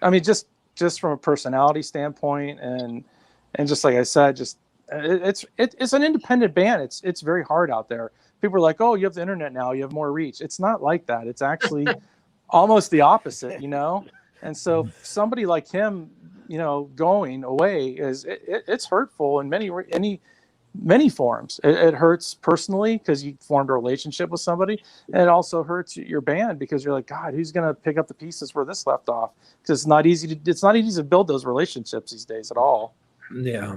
I mean, just from a personality standpoint, and just like I said, just it's an independent band. It's very hard out there. People are like, oh, you have the internet now, you have more reach. It's not like that. It's actually almost the opposite, you know. And so somebody like him, you know, going away it's hurtful in many forms. It hurts personally because you formed a relationship with somebody, and it also hurts your band because you're like, God, who's going to pick up the pieces where this left off? Because it's not easy to build those relationships these days at all.
Yeah.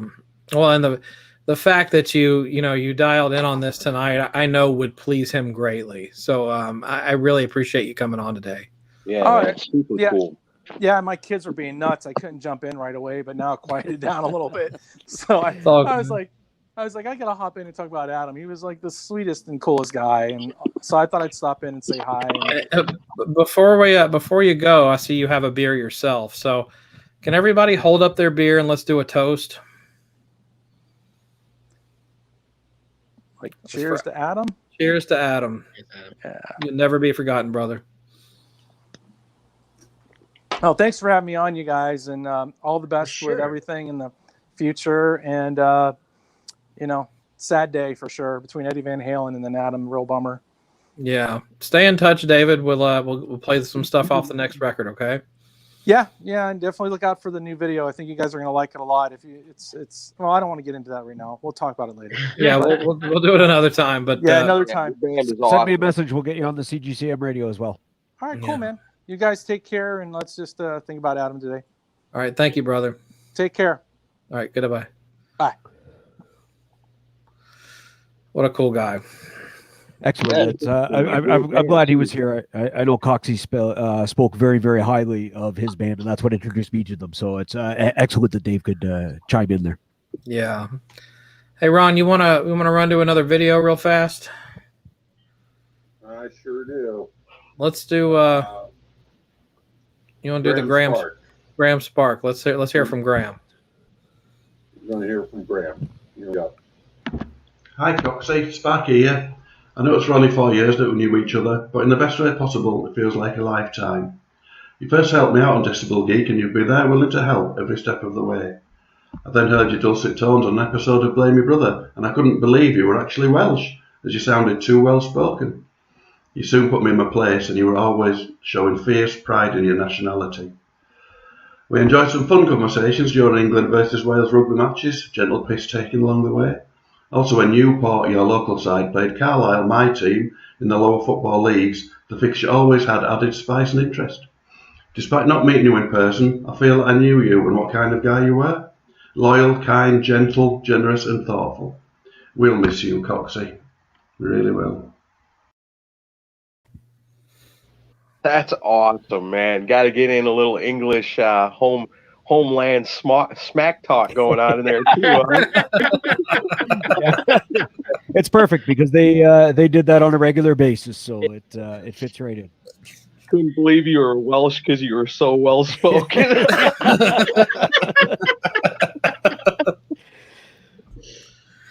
Well, and the fact that you dialed in on this tonight, I know would please him greatly. So I really appreciate you coming on today.
Yeah, it's super cool.
Yeah, my kids were being nuts. I couldn't jump in right away, but now it quieted down a little bit. So I was like, I gotta hop in and talk about Adam. He was like the sweetest and coolest guy, and so I thought I'd stop in and say hi.
Before you go, I see you have a beer yourself. So can everybody hold up their beer and let's do a toast?
Like, cheers to Adam.
Cheers to Adam.
Yeah.
You'll never be forgotten, brother.
Oh, thanks for having me on, you guys, and all the best with everything in the future. And you know, sad day for sure between Eddie Van Halen and then Adam. Real bummer. Yeah.
Stay in touch, David. We'll play some stuff off the next record, okay?
Yeah, and definitely look out for the new video. I think you guys are gonna like it a lot. It's well, I don't want to get into that right now. We'll talk about it later.
Yeah, we'll do it another time. But
another time.
Send me a message. We'll get you on the CGCM radio as well.
All right, cool, man. You guys take care, and let's just think about Adam today.
All right, thank you, brother.
Take care.
All right, goodbye.
Bye.
What a cool guy.
Excellent. I'm glad he was here. I know Coxy spoke very, very highly of his band, and that's what introduced me to them. So it's excellent that Dave could chime in there.
Yeah. Hey, Ron, we want to run to another video real fast?
I sure do.
Let's do. You want to do the Graham Spark? Let's hear from Graham.
We're going to hear from Graham. Here we go.
Hi, Coxy. Sparky here. I know it's only 4 years that we knew each other, but in the best way possible, it feels like a lifetime. You first helped me out on Decibel Geek, and you've been there willing to help every step of the way. I then heard your dulcet tones on an episode of Blame Your Brother, and I couldn't believe you were actually Welsh, as you sounded too well spoken. You soon put me in my place, and you were always showing fierce pride in your nationality. We enjoyed some fun conversations during England versus Wales rugby matches, gentle piss taking along the way. Also, when Newport, your local side, played Carlisle, my team, in the lower football leagues, the fixture always had added spice and interest. Despite not meeting you in person, I feel that I knew you and what kind of guy you were. Loyal, kind, gentle, generous and thoughtful. We'll miss you, Coxy. We really will.
That's awesome, man. Got to get in a little English homeland smack talk going on in there too.
Yeah. It's perfect because they did that on a regular basis, so it fits right in.
Couldn't believe you were Welsh because you were so well spoken.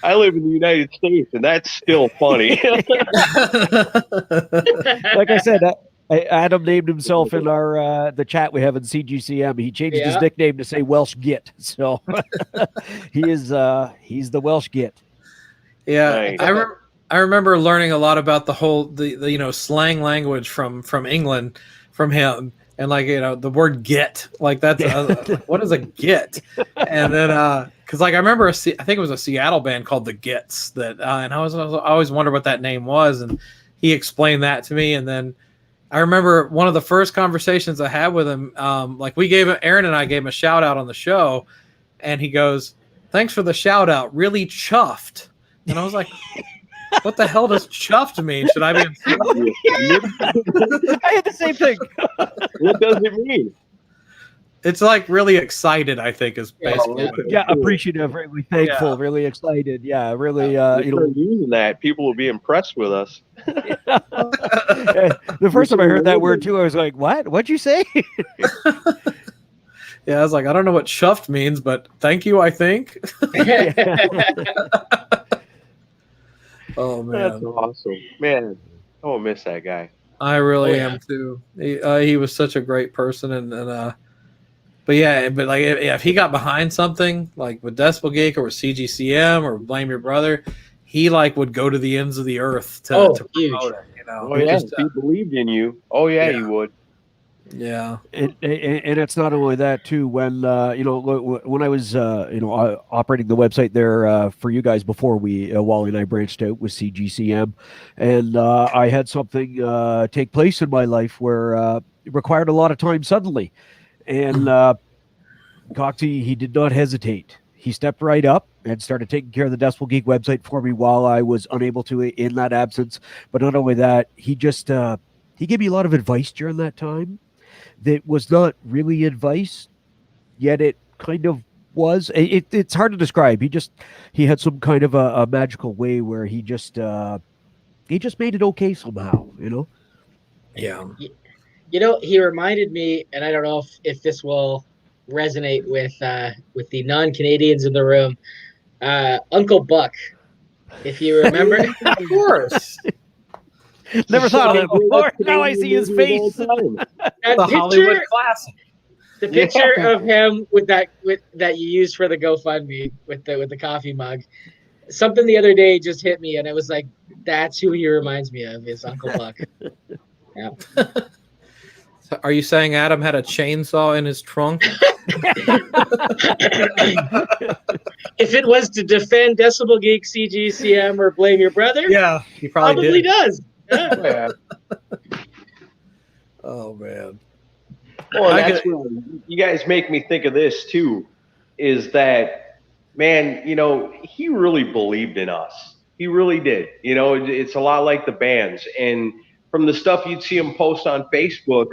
I live in the United States, and that's still funny.
Like I said, Adam named himself in our the chat we have in CGCM. He changed his nickname to say Welsh Git. So he's the Welsh Git.
Yeah, nice. I remember learning a lot about the slang language from England from him, and the word "git," like that's what is a git? And then because I remember I think it was a Seattle band called the Gits that, and I always wondered what that name was, and he explained that to me, and then. I remember one of the first conversations I had with him, Aaron and I gave him a shout out on the show, and he goes, "Thanks for the shout out, really chuffed." And I was like, what the hell does chuffed mean? Should I be
I had the same thing.
What does it mean?
It's like really excited, I think, is basically what it is.
Yeah, appreciative, really thankful, really excited. Yeah, really
using that, people will be impressed with us.
The first time I heard that word too, I was like, what? What'd you say?
Yeah, I was like, I don't know what chuffed means, but thank you, I think. Oh
That's
man,
awesome, man. I won't miss that guy.
I really
Oh, yeah.
am too. He was such a great person, but yeah, but like if he got behind something like with Decibel Geek or with CGCM or Blame Your Brother, he like would go to the ends of the earth to
Oh,
promote
huge.
it. You know,
Oh
he
yeah,
just
if he believed in you. Oh yeah,
yeah,
he would.
yeah.
And it's not only that too. When when I was operating the website there for you guys before Wally and I branched out with CGCM, and I had something take place in my life where it required a lot of time suddenly, and Coxy, he did not hesitate. He stepped right up and started taking care of the Decibel Geek website for me while I was unable to in that absence. But not only that, he just he gave me a lot of advice during that time that was not really advice, yet it kind of was. It's hard to describe. He had some kind of a magical way where he just made it okay somehow, you know.
Yeah.
He reminded me, and I don't know if this will resonate with the non-Canadians in the room. Uncle Buck, if you remember.
Of course.
Never thought of that before.
Greatest
Now I
Canadian
see his
movie of all
face.
time.
That
The Hollywood
picture,
classic.
the picture
Yeah.
of him with that you used for the GoFundMe with the coffee mug. Something the other day just hit me, and it was like, that's who he reminds me of, is Uncle Buck. Yeah.
So are you saying Adam had a chainsaw in his trunk?
If it was to defend Decibel Geek, CGCM, or Blame Your Brother,
Yeah, he probably
probably
did.
does. Yeah.
Yeah.
Oh man.
Well, and
I
that's what you guys make me think of this too, is that, man, he really believed in us. He really did. It's a lot like the bands. And from the stuff you'd see him post on Facebook,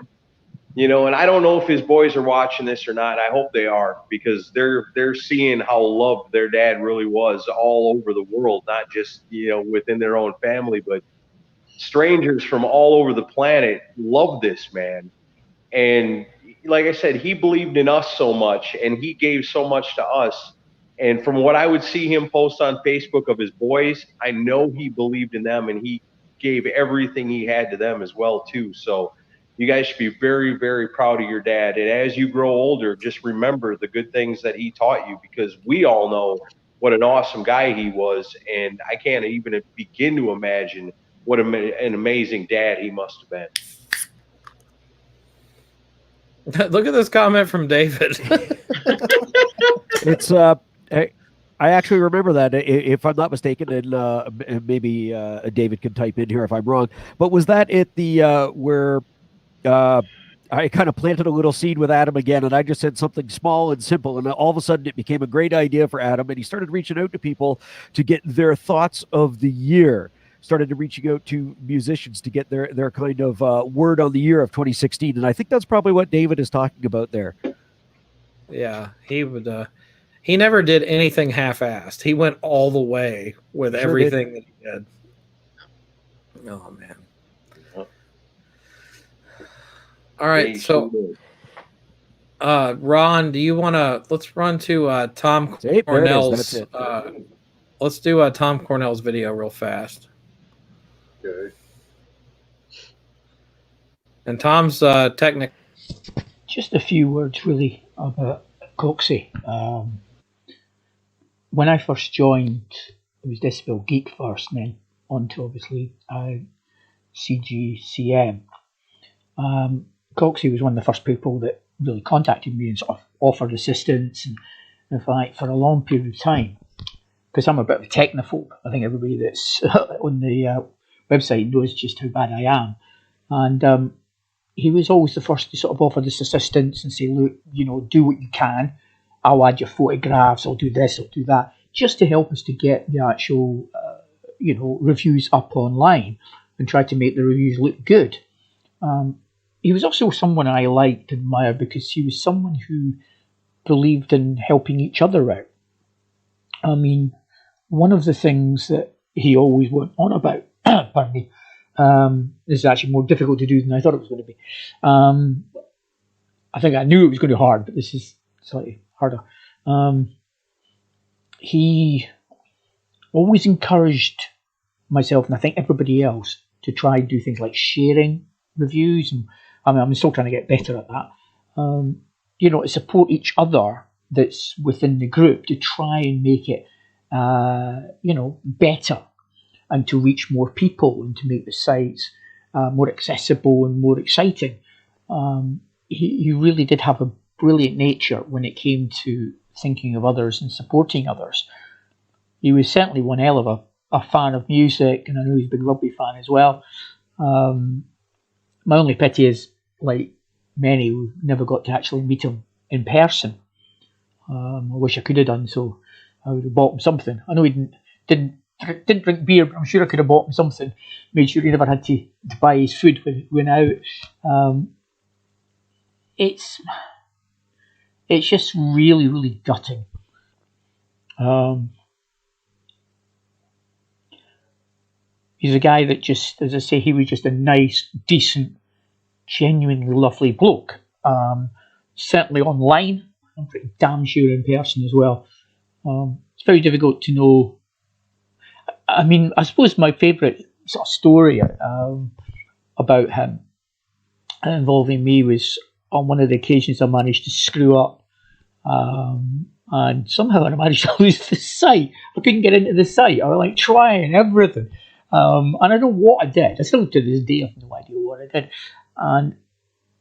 and I don't know if his boys are watching this or not. I hope they are, because they're seeing how loved their dad really was all over the world, not just, within their own family, but strangers from all over the planet love this man. And like I said, he believed in us so much, and he gave so much to us. And from what I would see him post on Facebook of his boys, I know he believed in them, and he gave everything he had to them as well too. So you guys should be very, very proud of your dad. And as you grow older, just remember the good things that he taught you, because we all know what an awesome guy he was. And I can't even begin to imagine what an amazing dad he must have been.
Look at this comment from David.
It's I actually remember that, if I'm not mistaken, and maybe David can type in here if I'm wrong. But was that at the where I kind of planted a little seed with Adam again, and I just said something small and simple, and all of a sudden it became a great idea for Adam, and he started reaching out to people to get their thoughts of the year. Started to reaching out to musicians to get their kind of word on the year of 2016, and I think that's probably what David is talking about there.
Yeah, he would. He never did anything half-assed. He went all the way with everything that he did. Oh man! All right, so Ron, do you want to? Let's run to Tom Cornell's. Let's do Tom Cornell's video real fast.
Okay.
And Tom's technical.
Just a few words, really, about Coxy. When I first joined, it was Decibel Geek first, and then on to obviously CGCM. Coxy was one of the first people that really contacted me and sort of offered assistance, and in fact, for a long period of time, because I'm a bit of a technophobe. I think everybody that's on the website knows just how bad I am, and he was always the first to sort of offer this assistance and say, look, do what you can. I'll add your photographs, I'll do this, I'll do that, just to help us to get the actual, reviews up online and try to make the reviews look good. He was also someone I liked and admired because he was someone who believed in helping each other out. I mean, one of the things that he always went on about, pardon me, this is actually more difficult to do than I thought it was going to be. I think I knew it was going to be hard, but this is slightly harder. He always encouraged myself, and I think everybody else, to try and do things like sharing reviews. And I mean, I'm still trying to get better at that. To support each other that's within the group to try and make it, better, and to reach more people and to make the sites more accessible and more exciting. He really did have a brilliant nature when it came to thinking of others and supporting others. He was certainly one hell of a fan of music, and I know he's a big rugby fan as well. My only pity is, like many, we never got to actually meet him in person. I wish I could have done so. I would have bought him something. I know he didn't drink beer, but I'm sure I could have bought him something. Made sure he never had to buy his food when he went out. It's just really, really gutting. He's a guy that just, as I say, he was just a nice, decent, genuinely lovely bloke. Certainly online. I'm pretty damn sure in person as well. It's very difficult to know. I mean, I suppose my favourite sort of story about him involving me was on one of the occasions I managed to screw up, and somehow I managed to lose the site. I couldn't get into the site. I was like trying everything, and I don't know what I did. I still to this day have no idea what I did. And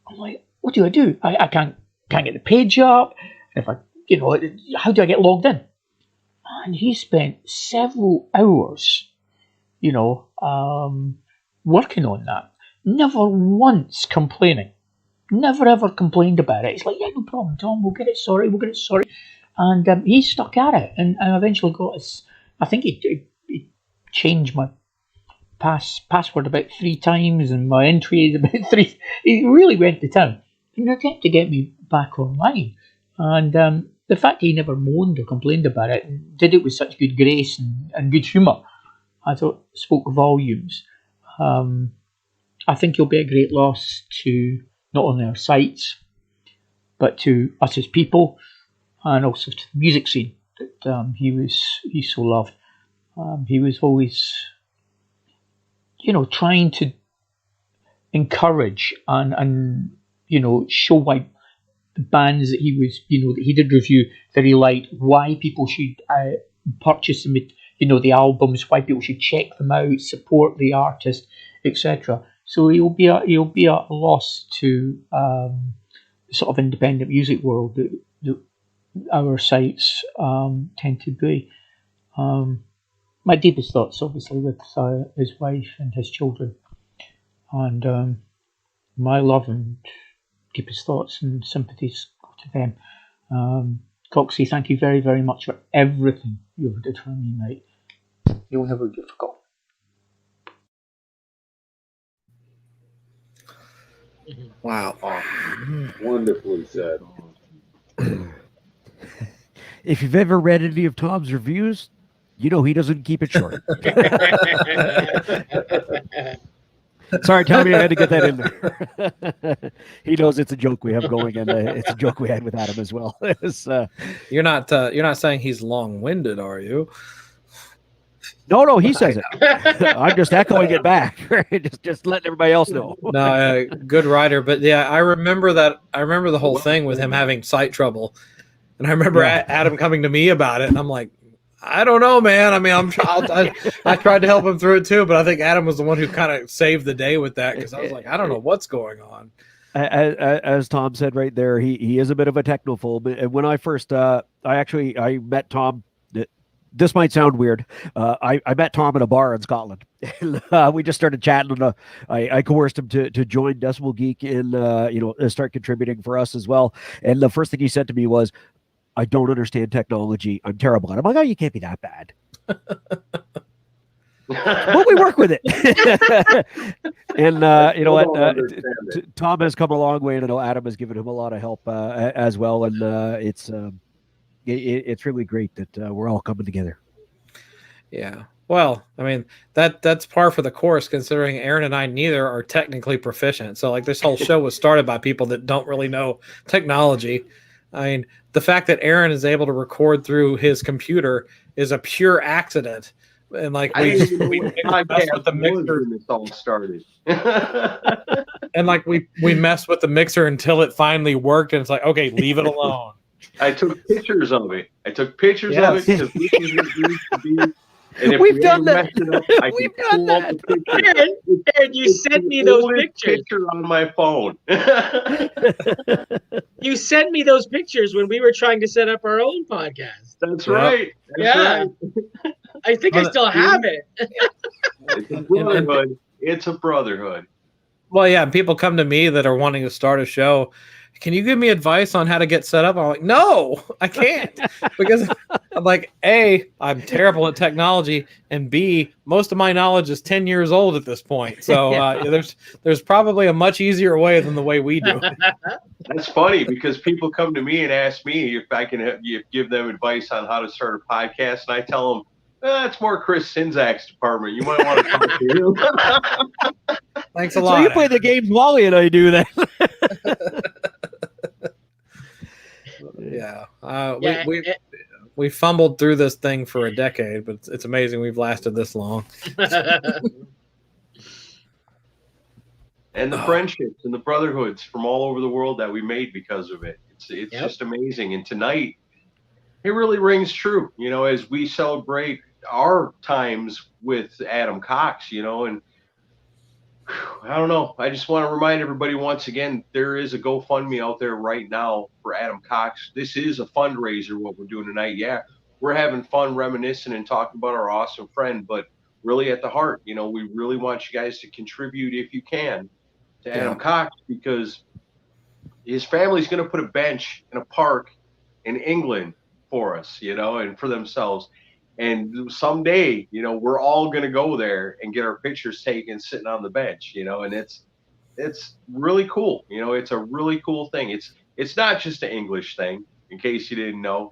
I'm like, what do I do? I can't get the page up. If I, how do I get logged in? And he spent several hours, working on that. Never once complaining. Never ever complained about it. It's like, yeah, no problem, Tom. We'll get it sorted. And he stuck at it, and eventually got his. I think he changed my password about 3 times, and my entries about 3. He really went to town in an attempt to get me back online. And the fact he never moaned or complained about it, and did it with such good grace and good humour, I thought spoke volumes. I think he'll be a great loss to not only our sites, but to us as people, and also to the music scene that he so loved. He was always, trying to encourage and show why the bands that he was, that he did review, that he liked, why people should purchase them, the albums, why people should check them out, support the artist, etc. So he'll be a loss to the sort of independent music world that our sites tend to be. My deepest thoughts, obviously, with his wife and his children, and my love and deepest thoughts and sympathies go to them. Coxy, thank you very, very much for everything you ever did for me, mate. You'll never get forgotten.
Wow.
Wonderfully said.
If you've ever read any of Tom's reviews, he doesn't keep it short. Sorry, Tommy, I had to get that in there. He knows it's a joke we have going, and it's a joke we had with Adam as well.
You're not saying he's long-winded, are you?
No, he says it. I'm just echoing it back, just letting everybody else know.
No, good writer, but yeah, I remember the whole thing with him having sight trouble, and I remember Adam coming to me about it, and I'm like, I don't know, man. I mean, I tried to help him through it too, but I think Adam was the one who kind of saved the day with that, because I was like, I don't know what's going on.
As Tom said right there, he is a bit of a technophobe. And when I first, I met Tom. This might sound weird. I met Tom in a bar in Scotland. We just started chatting, and I coerced him to join Decibel Geek and start contributing for us as well. And the first thing he said to me was, I don't understand technology. I'm terrible. And I'm like, oh, you can't be that bad. But we work with it. And Tom has come a long way, and I know Adam has given him a lot of help as well. And it's really great that we're all coming together.
Yeah. Well, I mean, that's par for the course, considering Aaron and I neither are technically proficient. So, like, this whole show was started by people that don't really know technology. I mean, the fact that Aaron is able to record through his computer is a pure accident. and like
I didn't even know
we
what
messed with the
podcast was
mixer,
when this all started.
and like we messed with the mixer until it finally worked, and it's like, okay, leave it alone.
I took pictures of it. Because this is what it needs to be. And if
We've
we
done
ever
that.
mess it up, I can
We've done
pull up
that.
the picture.
Aaron, you
It's
sent
the
me those
oldest
pictures.
picture on my phone.
You sent me those pictures when we were trying to set up our own podcast.
That's
Yep.
right. That's right.
I think I still have it.
It's a brotherhood. It's a brotherhood.
Well, yeah, people come to me that are wanting to start a show. Can you give me advice on how to get set up? I'm like, no, I can't, because I'm like, A, I'm terrible at technology, and B, most of my knowledge is 10 years old at this point. So there's probably a much easier way than the way we do it.
That's funny because people come to me and ask me if I can give them advice on how to start a podcast, and I tell them, that's more Chris Sinzak's department. You might want to come to him.
Thanks a lot.
So you play the games Wally and I do that.
Yeah. We fumbled through this thing for a decade, but it's amazing we've lasted this long.
And the friendships and the brotherhoods from all over the world that we made because of it. It's just amazing. And tonight, it really rings true, as we celebrate our times with Adam Cox, and I don't know. I just want to remind everybody once again, there is a GoFundMe out there right now for Adam Cox. This is a fundraiser, what we're doing tonight. Yeah, we're having fun reminiscing and talking about our awesome friend, but really at the heart, we really want you guys to contribute if you can to Adam Cox, because his family's going to put a bench in a park in England for us, and for themselves. And someday, we're all going to go there and get our pictures taken sitting on the bench, and it's really cool. It's a really cool thing. It's not just an English thing, in case you didn't know.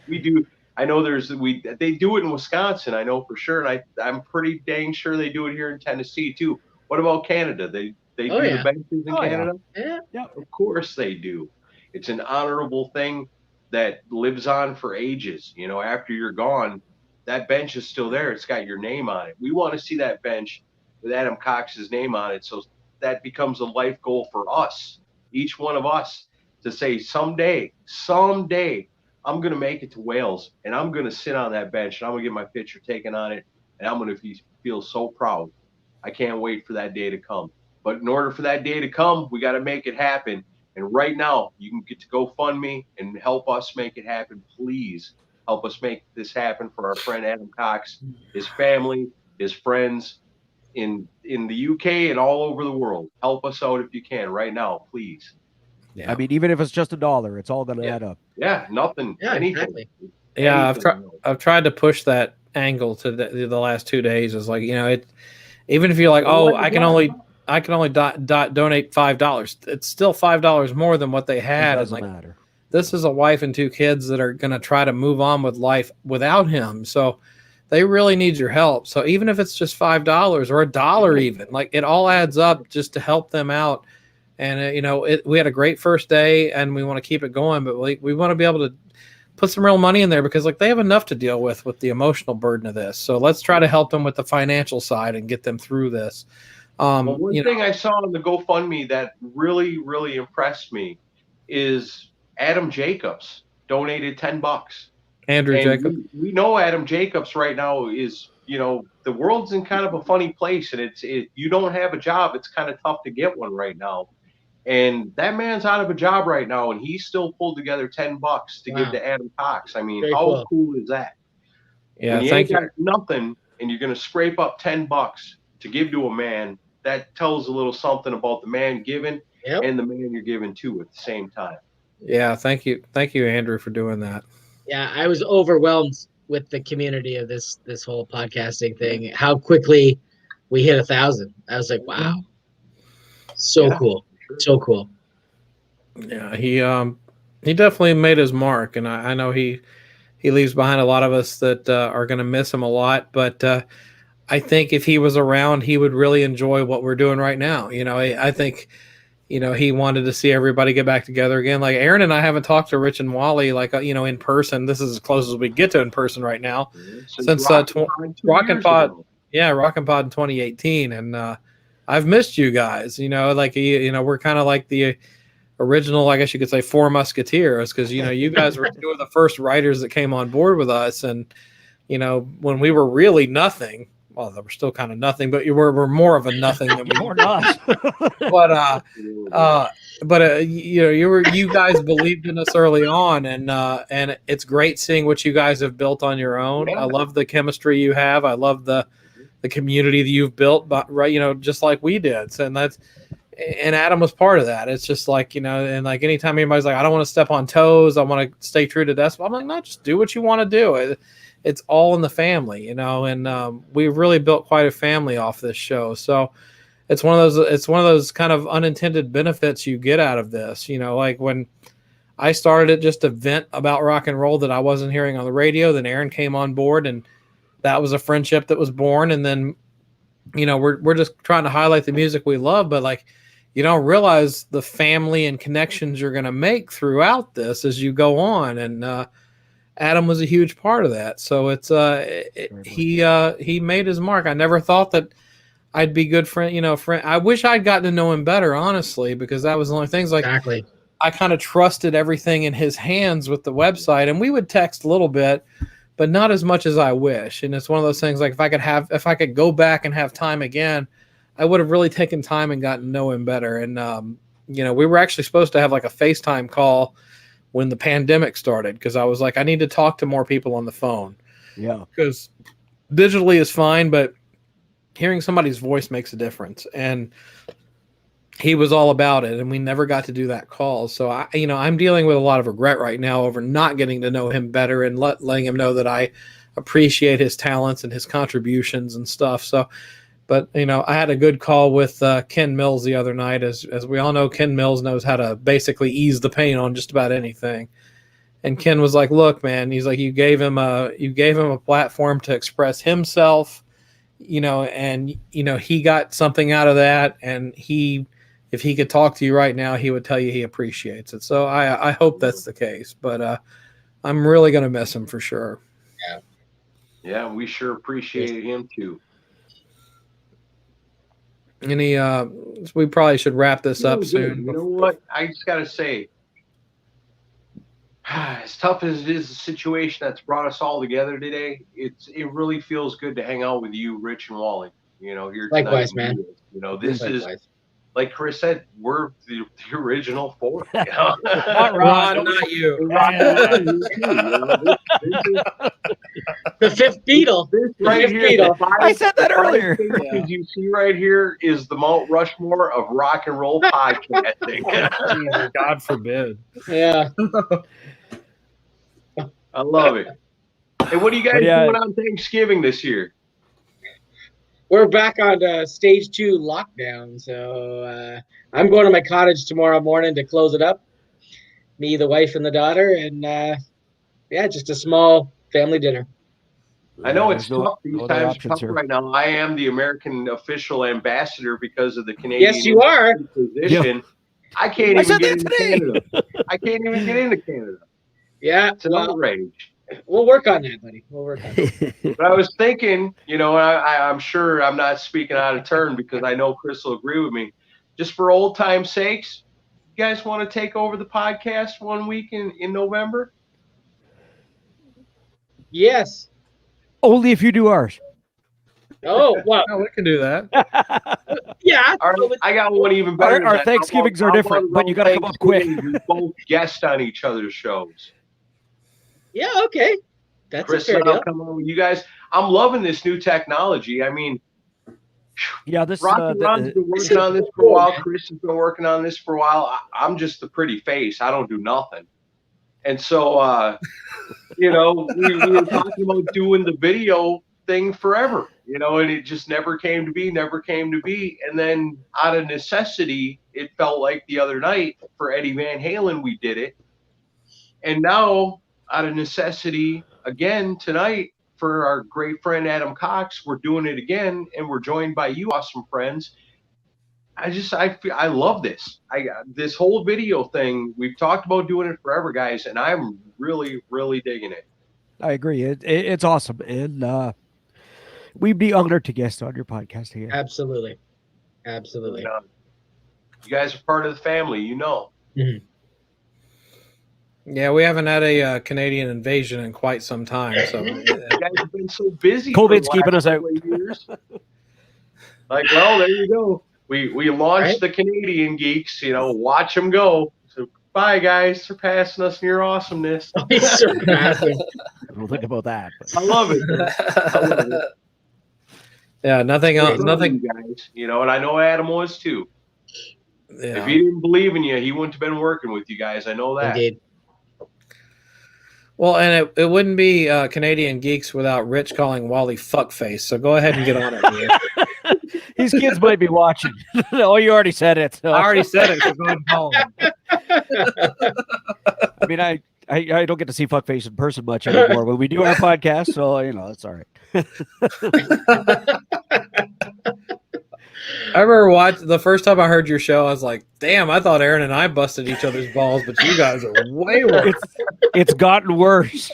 We do. I know they do it in Wisconsin. I know for sure, and I'm pretty dang sure they do it here in Tennessee too. What about Canada? They do the benches in Canada?
Yeah,
of course they do. It's an honorable thing that lives on for ages. After you're gone, that bench is still there. It's got your name on it. We want to see that bench with Adam Cox's name on it, so that becomes a life goal for us, each one of us, to say someday I'm going to make it to Wales, and I'm going to sit on that bench, and I'm going to get my picture taken on it, and I'm going to feel so proud. I can't wait for that day to come. But in order for that day to come, we got to make it happen. And right now, you can get to GoFundMe and help us make it happen. Please help us make this happen for our friend Adam Cox, his family, his friends in the UK and all over the world. Help us out if you can right now, please.
Yeah. I mean, even if it's just $1, it's all going to add up.
Yeah, nothing.
Yeah,
anything.
exactly.
Yeah, I've tried to push that angle to the last 2 days. It's like, even if you're like, I can only donate $5. It's still $5 more than what they had.
It doesn't matter.
This is a wife and 2 kids that are going to try to move on with life without him. So they really need your help. So even if it's just $5 or $1, even, like, it all adds up just to help them out. And we had a great first day, and we want to keep it going. But we want to be able to put some real money in there, because they have enough to deal with the emotional burden of this. So let's try to help them with the financial side and get them through this.
One thing I saw on the GoFundMe that really, really impressed me is Adam Jacobs donated $10.
Andrew Jacobs.
We know Adam Jacobs right now is, the world's in kind of a funny place, and you don't have a job, it's kind of tough to get one right now. And that man's out of a job right now, and he still pulled together $10 to give to Adam Cox. I mean, how cool is that?
Yeah,
when you ain't got nothing, and you're going to scrape up $10 to give to a man, that tells a little something about the man giving and the man you're giving to at the same time.
Yeah, thank you, Andrew, for doing that.
Yeah, I was overwhelmed with the community of this whole podcasting thing. How quickly we hit 1,000. I was like, wow, so cool. So cool.
Yeah, he definitely made his mark, and I know he leaves behind a lot of us that are going to miss him a lot. But I think if he was around, he would really enjoy what we're doing right now. I think he wanted to see everybody get back together again. Like Aaron and I haven't talked to Rich and Wally, like, in person. This is as close as we get to in person right now. Since Rockin' Pod. Yeah, Rockin' Pod in 2018. And I've missed you guys, like, we're kind of like the original, I guess you could say, Four Musketeers, because, you guys were two of the first writers that came on board with us. And, when we were really nothing, well, they were still kind of nothing, but we're more of a nothing than we
Or not.
but you guys believed in us early on, and it's great seeing what you guys have built on your own.
Yeah.
I love the chemistry you have. I love the community that you've built, but right, just like we did. So, and Adam was part of that. It's just like, and like anytime anybody's like, I don't want to step on toes, I want to stay true to Decibel, I'm like, no, just do what you want to do. It's all in the family, and we've really built quite a family off this show. So it's one of those kind of unintended benefits you get out of this. Like when I started it just to vent about rock and roll that I wasn't hearing on the radio, then Aaron came on board, and that was a friendship that was born. And then, we're just trying to highlight the music we love, but like, you don't realize the family and connections you're going to make throughout this as you go on. And, Adam was a huge part of that. So he made his mark. I never thought that I'd be good friend. I wish I'd gotten to know him better, honestly, because that was the only things like
Exactly.
I kind of trusted everything in his hands with the website, and we would text a little bit, but not as much as I wish. And it's one of those things like if I could go back and have time again, I would have really taken time and gotten to know him better. And we were actually supposed to have like a FaceTime call when the pandemic started, because I was like, I need to talk to more people on the phone.
Yeah.
Because digitally is fine, but hearing somebody's voice makes a difference. And he was all about it, and we never got to do that call. So I'm dealing with a lot of regret right now over not getting to know him better and letting him know that I appreciate his talents and his contributions and stuff. So, but I had a good call with Ken Mills the other night. As we all know, Ken Mills knows how to basically ease the pain on just about anything. And Ken was like, "Look, man," he's like, "You gave him a platform to express himself, and he got something out of that. And if he could talk to you right now, he would tell you he appreciates it. So I hope that's the case. But I'm really gonna miss him for sure."
Yeah, we sure appreciated him too.
We probably should wrap this up soon.
You know what? I just got to say, as tough as it is, the situation that's brought us all together today, it really feels good to hang out with you, Rich and Wally. Here tonight.
Likewise, man.
This is, like Chris said, we're the original four.
Not Ron, not you.
The fifth Beatle.
This right here,
I said that earlier.
As you see right here is the Mount Rushmore of rock and roll podcasting.
God forbid.
Yeah.
I love it. Hey, what are you guys doing on Thanksgiving this year?
We're back on stage 2 lockdown, so I'm going to my cottage tomorrow morning to close it up. Me, the wife, and the daughter, and just a small family dinner.
I know it's tough. These times are tough right now. I am the American official ambassador because of the Canadian.
Yes, you are.
Position. Yeah. I can't even get into Canada. I can't even get into Canada.
Yeah,
it's an outrage.
We'll work on that, buddy. We'll work on it.
But I was thinking, I'm sure I'm not speaking out of turn because I know Chris will agree with me. Just for old time's sakes, you guys want to take over the podcast one week in November?
Yes.
Only if you do ours.
Oh, well.
We can do that.
Yeah.
All right, I got one even better.
Our Thanksgivings are different, but you got to come up quick.
We both guest on each other's shows.
Yeah, okay. That's
Chris
a fair deal.
Come on with you guys. I'm loving this new technology. I mean,
this
Ron's been working on this for a while. Chris has been working on this for a while. I'm just the pretty face. I don't do nothing. And so, we were talking about doing the video thing forever, and it just never came to be. And then out of necessity, it felt like the other night for Eddie Van Halen, we did it. And now, out of necessity, again, tonight, for our great friend Adam Cox, we're doing it again, and we're joined by you awesome friends. I love this. This whole video thing, we've talked about doing it forever, guys, and I'm really, really digging it.
I agree. It's awesome, and we'd be honored to guest on your podcast here.
Absolutely.
You guys are part of the family, you know.
Mhm.
Yeah, we haven't had a Canadian invasion in quite some time. So
You guys have been so busy.
COVID's
for the
keeping
last
us out.
couple of years. Like, well, there you go. We launched the Canadian Geeks. You know, watch them go. So bye, guys. Surpassing us in your awesomeness.
He's surpassing.
I don't think about that. But.
I love it. I love it.
Yeah, nothing else. Nothing.
You guys, you know, and I know Adam was too.
Yeah.
If he didn't believe in you, he wouldn't have been working with you guys. I know that.
Indeed.
Well, and it wouldn't be Canadian Geeks without Rich calling Wally fuckface. So go ahead and get on it. Here.
These kids might be watching. Oh, you already said it. So.
I already said it. So go ahead and call him.
I mean, I don't get to see fuckface in person much anymore when we do our podcast, so you know that's all right.
I remember the first time I heard your show, I was like, damn, I thought Aaron and I busted each other's balls, but you guys are way worse.
It's gotten worse.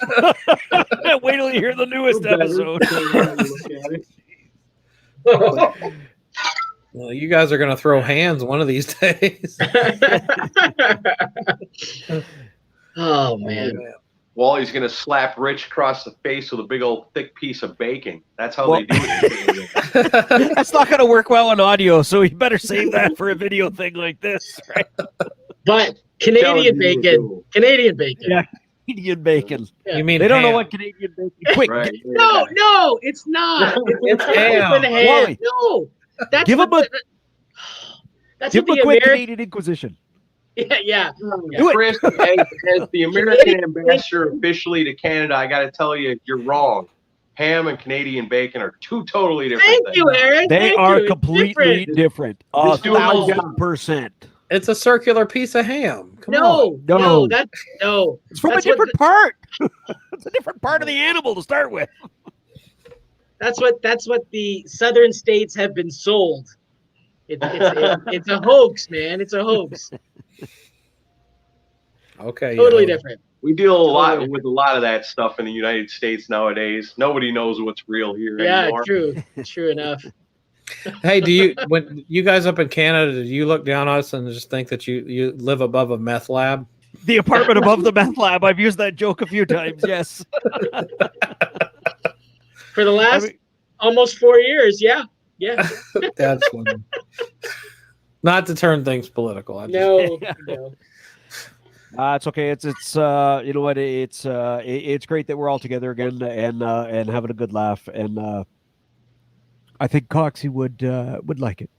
Wait till you hear the newest episode.
Well, you guys are going to throw hands one of these days.
Oh, man.
Wally's going to slap Rich across the face with a big old thick piece of bacon. That's how they do it.
That's not going to work well on audio, so you better save that for a video thing like this, right?
But Canadian bacon. Canadian bacon.
Yeah, Canadian bacon.
Yeah.
You mean
They don't know
ham.
what Canadian bacon. Quick,
Right.
No, it's not.
It's ham.
Open hand.
Wally.
No, that's
Give him
what that's
give
what
him a
the
quick
American.
Canadian Inquisition.
Yeah.
Do it.
Chris, as the American ambassador officially to Canada, I got to tell you, you're wrong. Ham and Canadian bacon are two totally different
Thank
things.
you, Aaron.
They
Thank
are
you. It's
completely different.
Just doing my job.
1,000%.
It's a circular piece of ham. Come on.
No,
No.
no, that's no.
It's from
That's
a
what
different part. It's a different part of the animal to start with.
That's what the southern states have been sold. It's a hoax, man. It's a hoax.
Okay.
Totally different.
We deal with a lot of that stuff in the United States nowadays. Nobody knows what's real here anymore.
True enough.
Hey, when you guys up in Canada, do you look down on us and just think that you live above a meth lab?
The apartment above the meth lab. I've used that joke a few times. Yes.
For the last almost 4 years, yeah.
That's funny. Not to turn things political.
No.
It's okay. It's you know what? It's great that we're all together again and having a good laugh. And I think Coxy would like it.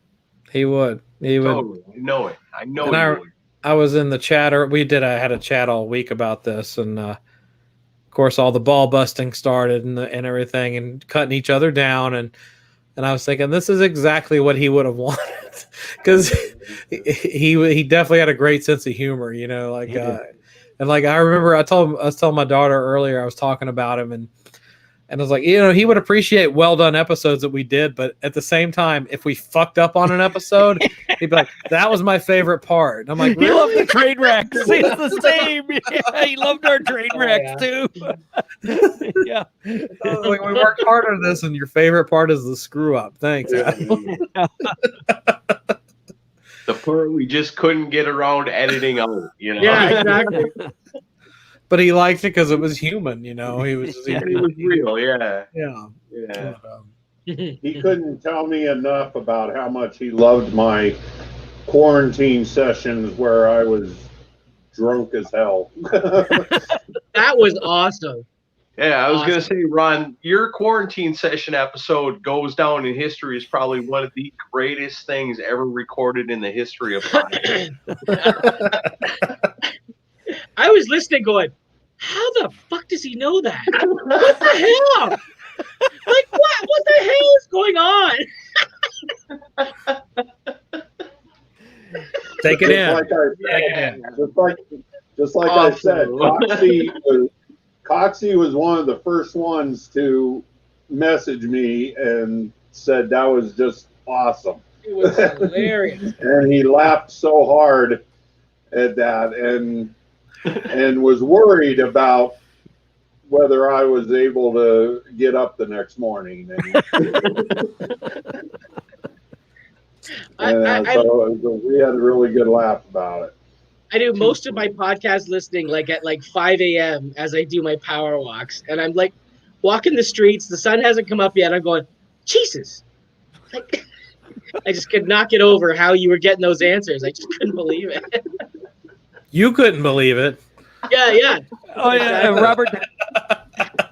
He would.
Totally. I know it. I know he would.
I was in the chat, or I had a chat all week about this, and of course all the ball busting started and everything, and cutting each other down, and I was thinking this is exactly what he would have wanted, because he definitely had a great sense of humor, you know, like and like I remember I was telling my daughter earlier, I was talking about him, and I was like, you know, he would appreciate well done episodes that we did, but at the same time, if we fucked up on an episode, he'd be like, that was my favorite part. And I'm like,
He loved the train wrecks. It's the same. Yeah, he loved our train wrecks too. Yeah.
Like, we worked hard on this, and your favorite part is the screw up. Thanks.
The part we just couldn't get around editing out, you know.
Yeah, exactly.
But he liked it because it was human, you know. He was
It was real, yeah.
yeah.
He couldn't tell me enough about how much he loved my quarantine sessions where I was drunk as hell.
That was awesome.
Yeah, I was going to say, Ron, your quarantine session episode goes down in history as probably one of the greatest things ever recorded in the history of podcast.
I was listening going, how the fuck does he know that? What the hell? Like, what the hell is going on?
Take it in.
Just like I said, Coxy was one of the first ones to message me and said that was just awesome.
It was hilarious.
And he laughed so hard at that and was worried about whether I was able to get up the next morning. So we had a really good laugh about it.
I do most of my podcast listening like at 5 a.m. as I do my power walks. And I'm like walking the streets. The sun hasn't come up yet. I'm going, Jesus. Like, I just could not get over how you were getting those answers. I just couldn't believe it.
You couldn't believe it.
Yeah.
Oh yeah, Robert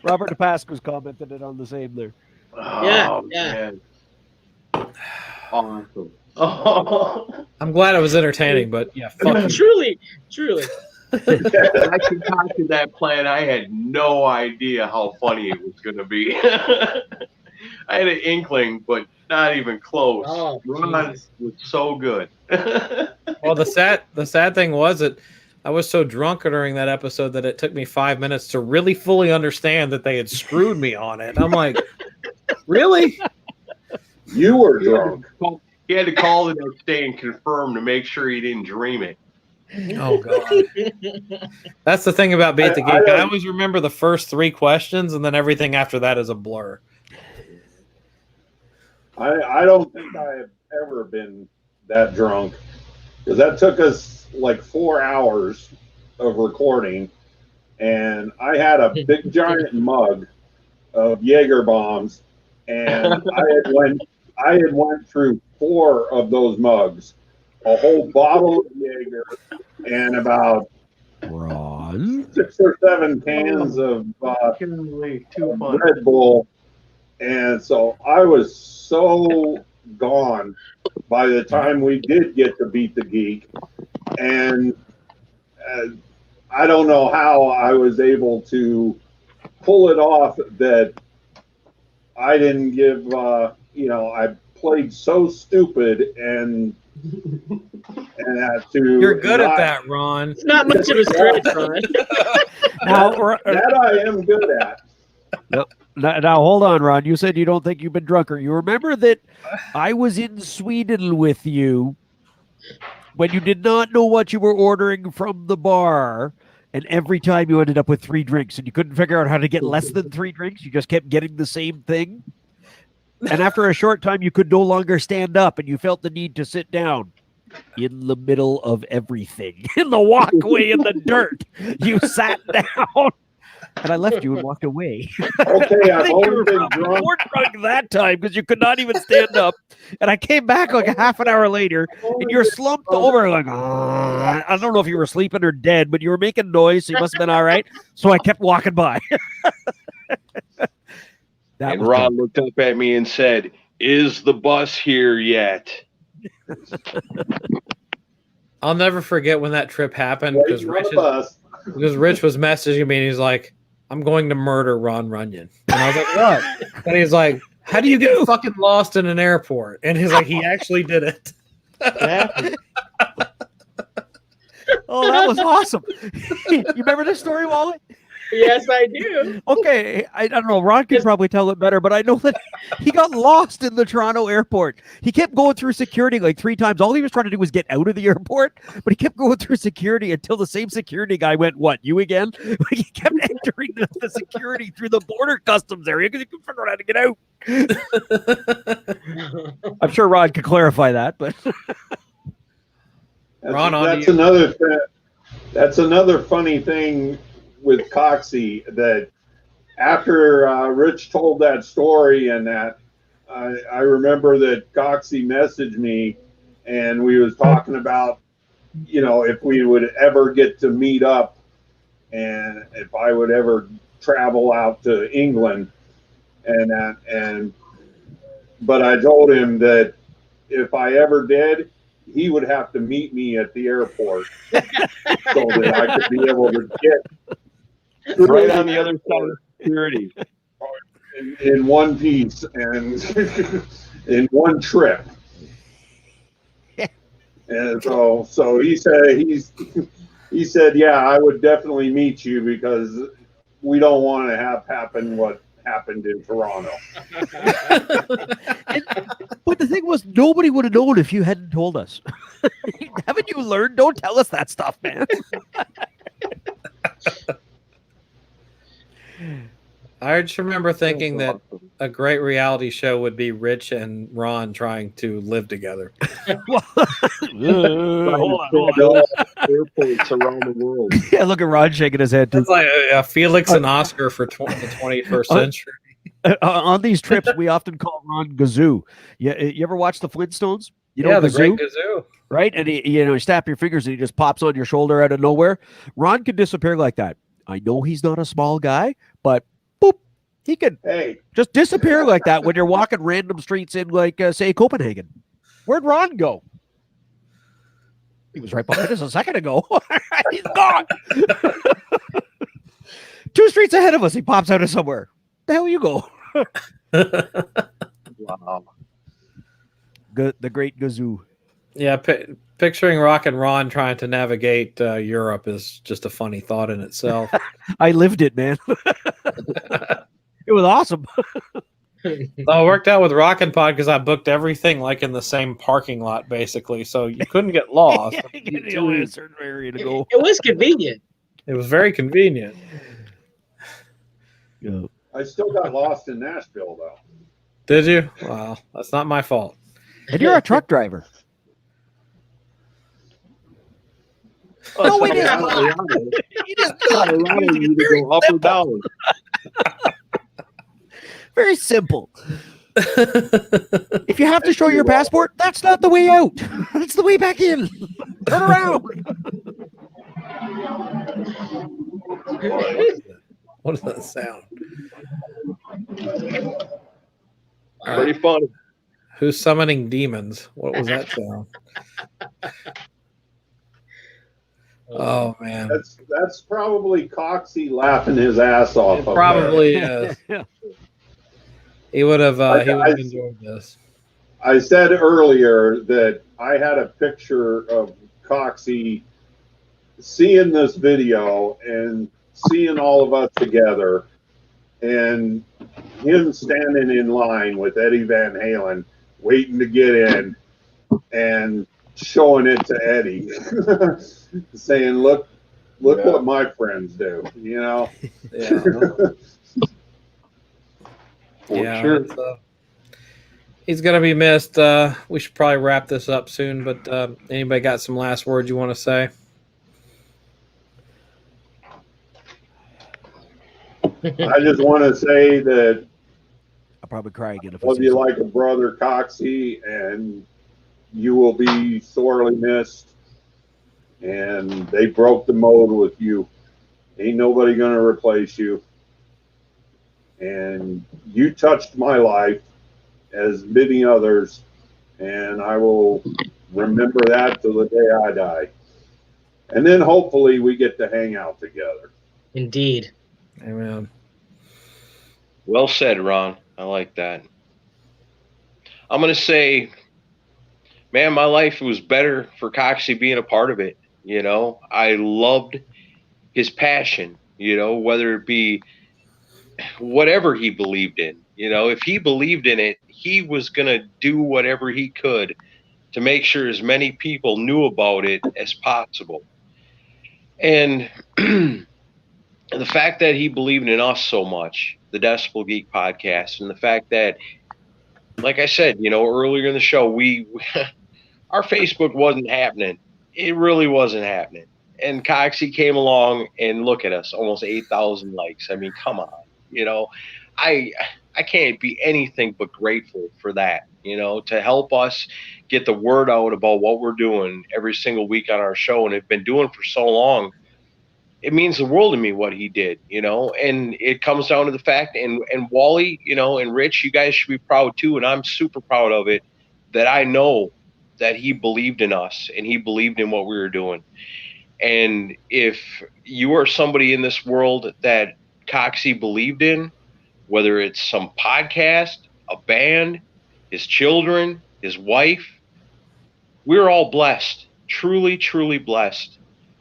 DePasqua's commented it on the same there.
Yeah.
Man. Awesome. Oh.
I'm glad it was entertaining, but yeah, fuck you.
Truly.
When I concocted that plan, I had no idea how funny it was going to be. I had an inkling, but not even close.
Oh,
Ron was so good.
Well, the sad thing was that I was so drunk during that episode that it took me 5 minutes to really fully understand that they had screwed me on it. I'm like, really?
You were drunk.
He had to call the next day and confirm to make sure he didn't dream it.
Oh God. That's the thing about Beat the Geek. I always remember the first 3 questions, and then everything after that is a blur.
I don't think I have ever been that drunk, because that took us like 4 hours of recording, and I had a big giant mug of Jaeger bombs, and I had went through 4 of those mugs, a whole bottle of Jaeger, and about
Ron
6 or 7 cans of Red Bull. And so I was so gone by the time we did get to Beat the Geek. And I don't know how I was able to pull it off that I didn't give, I played so stupid and had to.
You're good at that, Ron.
It's not much of a stretch, Ron.
That I am good at.
Yep. Now, hold on, Ron. You said you don't think you've been drunker. You remember that I was in Sweden with you when you did not know what you were ordering from the bar, and every time you ended up with 3 drinks, and you couldn't figure out how to get less than 3 drinks. You just kept getting the same thing. And after a short time, you could no longer stand up, and you felt the need to sit down in the middle of everything. In the walkway in the dirt, you sat down. And I left you and walked away.
Okay,
I
I've
think you
only
were
been
probably
drunk.
more drunk that time because you could not even stand up. And I came back like a half an hour later, and you're slumped over like, I don't know if you were sleeping or dead, but you were making noise, so you must have been all right. So I kept walking by.
And Ron looked up at me and said, "Is the bus here yet?"
I'll never forget when that trip happened because Rich was messaging me and he's like, "I'm going to murder Ron Runyon." And I was like, "What?" And he's like, "How do you get fucking lost in an airport?" And he's like, he actually did it.
Oh, that was awesome. You remember this story, Wally?
Yes, I do.
Okay, I don't know. Ron could probably tell it better, but I know that he got lost in the Toronto airport. He kept going through security like 3 times. All he was trying to do was get out of the airport, but he kept going through security until the same security guy went, "What, you again?" He kept entering the security through the border customs area because he couldn't figure out how to get out. I'm sure Ron could clarify that, but
that's another funny thing with Coxy, that after Rich told that story and that, I remember that Coxy messaged me and we was talking about, if we would ever get to meet up and if I would ever travel out to England but I told him that if I ever did, he would have to meet me at the airport so that I could be able to get
right on the other side of security
in one piece and in one trip. And so he said, yeah, I would definitely meet you because we don't want to have happen what happened in Toronto.
But the thing was, nobody would have known if you hadn't told us. Haven't you learned? Don't tell us that stuff, man.
I just remember thinking that a great reality show would be Rich and Ron trying to live together.
Hold on.
Airports around the world.
Yeah, look at Ron shaking his head.
It's like Felix and Oscar for the 21st century.
On these trips, we often call Ron Gazoo. You ever watch the Flintstones? You know
the Great
Gazoo?
Gazoo.
Right? And you snap your fingers and he just pops on your shoulder out of nowhere. Ron could disappear like that. I know he's not a small guy, but boop, he could just disappear like that when you're walking random streets in, like, say, Copenhagen. Where'd Ron go? He was right behind us a second ago. He's gone. 2 streets ahead of us, he pops out of somewhere. The hell you go?
Wow.
The Great Gazoo.
Yeah, picturing Rock and Ron trying to navigate Europe is just a funny thought in itself.
I lived it, man. It was awesome.
It worked out with Rockin' Pod because I booked everything like in the same parking lot, basically, so you couldn't get lost.
You only had a certain area to go.
It was convenient.
It was very convenient.
Yeah.
I still got lost in Nashville, though.
Did you? Well, that's not my fault.
And you're a truck driver. No, wait,
You just go up or down.
Very simple. If you have to show your passport, that's not the way out. That's the way back in. Turn around.
What is that sound?
Pretty funny.
Who's summoning demons? What was that sound? Oh man,
that's probably Coxy laughing his ass off.
It probably is. He would have enjoyed this.
I said earlier that I had a picture of Coxy seeing this video and seeing all of us together, and him standing in line with Eddie Van Halen, waiting to get in, and showing it to Eddie, saying, "Look what my friends do," you know.
Yeah,
sure.
He's gonna be missed. We should probably wrap this up soon. But anybody got some last words you want to say?
I just want to say that
I'll probably cry again if
I love you like a brother, Coxy, and you will be sorely missed. And they broke the mold with you. Ain't nobody gonna replace you. And you touched my life, as many others, and I will remember that till the day I die. And then hopefully we get to hang out together.
Indeed.
Amen.
Well said, Ron. I like that. I'm going to say, man, my life was better for Coxie being a part of it. You know, I loved his passion, you know, whether it be whatever he believed in. You know, if he believed in it, he was going to do whatever he could to make sure as many people knew about it as possible. And the fact that he believed in us so much, the Decibel Geek podcast, and the fact that, like I said, you know, earlier in the show, our Facebook wasn't happening. It really wasn't happening. And Coxie came along and look at us, almost 8,000 likes. I mean, come on, you know, I can't be anything but grateful for that, you know, to help us get the word out about what we're doing every single week on our show, and have been doing for so long. It means the world to me what he did, you know, and it comes down to the fact, and Wally, you know, and Rich, you guys should be proud too, and I'm super proud of it, that I know that he believed in us and he believed in what we were doing. And if you are somebody in this world that Coxie believed in, whether it's some podcast, a band, his children, his wife, we're all blessed, truly, truly blessed.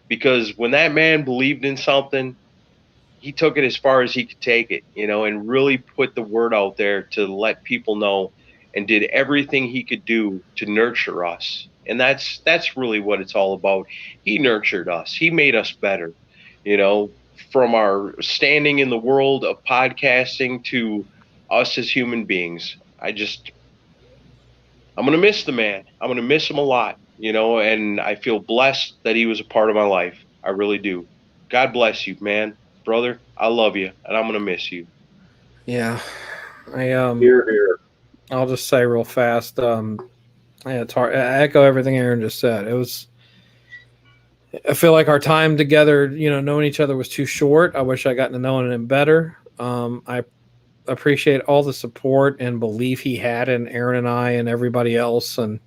Because when that man believed in something, he took it as far as he could take it, you know, and really put the word out there to let people know, and did everything he could do to nurture us. And that's really what it's all about. He nurtured us. He made us better, you know, from our standing in the world of podcasting to us as human beings. I'm going to miss the man. I'm going to miss him a lot, you know, and I feel blessed that he was a part of my life. I really do. God bless you, man. Brother, I love you, and I'm going to miss you.
Yeah.
Here, here.
I'll just say real fast. It's hard. I echo everything Aaron just said. I feel like our time together, you know, knowing each other was too short. I wish I gotten to know him better. I appreciate all the support and belief he had in Aaron and I and everybody else, and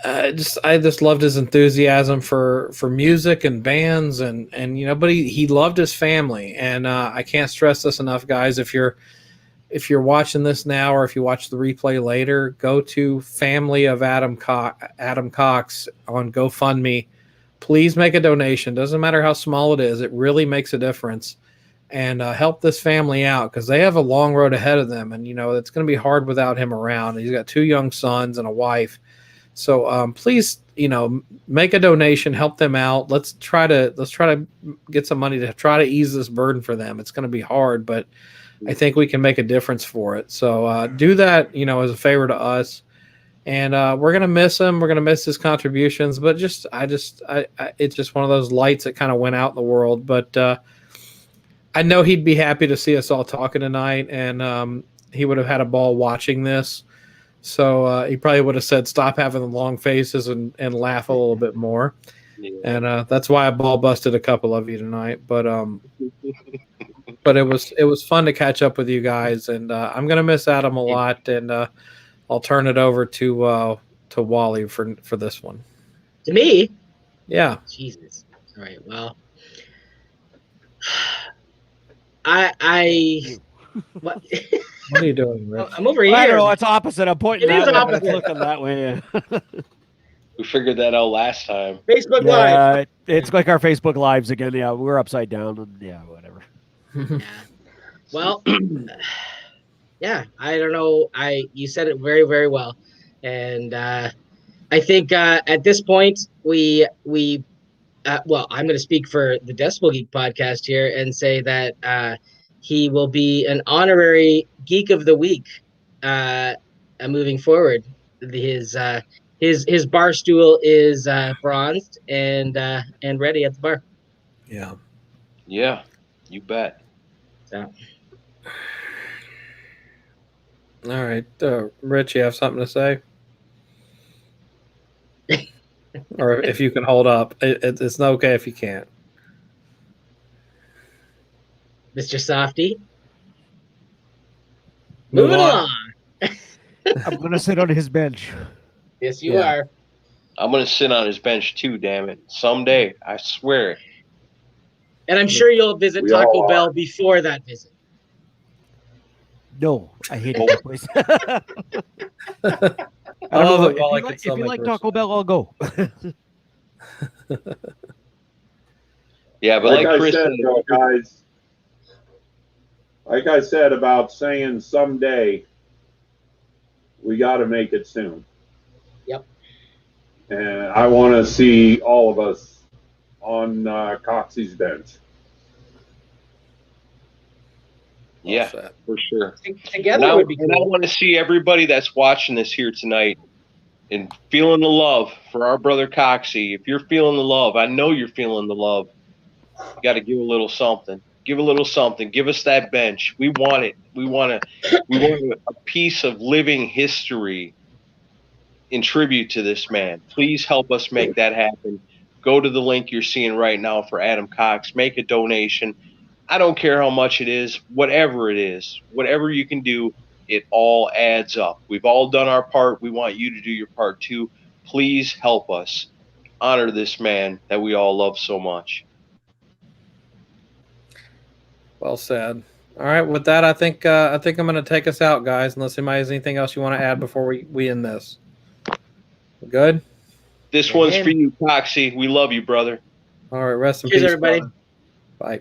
I just loved his enthusiasm for music and bands, and you know, but he loved his family, and I can't stress this enough, guys. If you're watching this now, or if you watch the replay later, go to Family of Adam Cox on GoFundMe. Please make a donation. Doesn't matter how small it is. It really makes a difference. And help this family out, because they have a long road ahead of them. And, you know, it's going to be hard without him around. He's got 2 young sons and a wife. So please, you know, make a donation, help them out. Let's try to get some money to try to ease this burden for them. It's going to be hard, but I think we can make a difference for it. So do that, you know, as a favor to us. And we're going to miss him. We're going to miss his contributions, but it's just one of those lights that kind of went out in the world. But I know he'd be happy to see us all talking tonight, and he would have had a ball watching this. So he probably would have said, stop having the long faces and laugh a little bit more. Yeah. And that's why I ball busted a couple of you tonight. But it was fun to catch up with you guys, and I'm going to miss Adam a lot, and I'll turn it over to Wally for this one.
To me?
Yeah.
Jesus. All right. Well, I what?
What are you doing, Rich?
I'm over here.
I don't know. It's opposite. I'm pointing
It is
that way.
opposite.
It's looking that way.
We figured that out last time.
Facebook Live.
It's like our Facebook Lives again. Yeah, we're upside down, and yeah, whatever.
Yeah. Well, yeah. I don't know. You said it very, very well, and I think at this point we well, I'm going to speak for the Decibel Geek podcast here and say that he will be an honorary Geek of the Week moving forward. His bar stool is bronzed and ready at the bar.
Yeah.
Yeah, you bet.
So.
All right, Rich, you have something to say? Or if you can hold up, it's not okay if you can't.
Mr. Softy.
Move
Moving
on.
along.
I'm going to sit on his bench.
Yes, you are.
I'm going to sit on his bench too, damn it. Someday, I swear it.
And I'm sure you'll visit Taco Bell before that visit.
No, I hate that place.
I love it.
If you like Taco Bell, I'll go.
Yeah, but like Chris said,
guys, like I said about saying someday, we got to make it soon.
Yep.
And I want to see all of us on Coxy's bench.
Yeah, for sure.
Together would be cool.
And I want to see everybody that's watching this here tonight and feeling the love for our brother Coxy. If you're feeling the love, I know you're feeling the love. You got to give a little something. Give a little something. Give us that bench. We want it. We want a piece of living history in tribute to this man. Please help us make that happen. Go to the link you're seeing right now for Adam Cox. Make a donation. I don't care how much it is, whatever it is, whatever you can do, it all adds up. We've all done our part. We want you to do your part too. Please help us honor this man that we all love so much.
Well said. All right, with that, I think I'm going to take us out, guys. Unless anybody has anything else you want to add before we end this. Good.
This one's for you, Coxy. We love you, brother.
All right, rest in
Cheers,
peace,
everybody.
brother. Bye.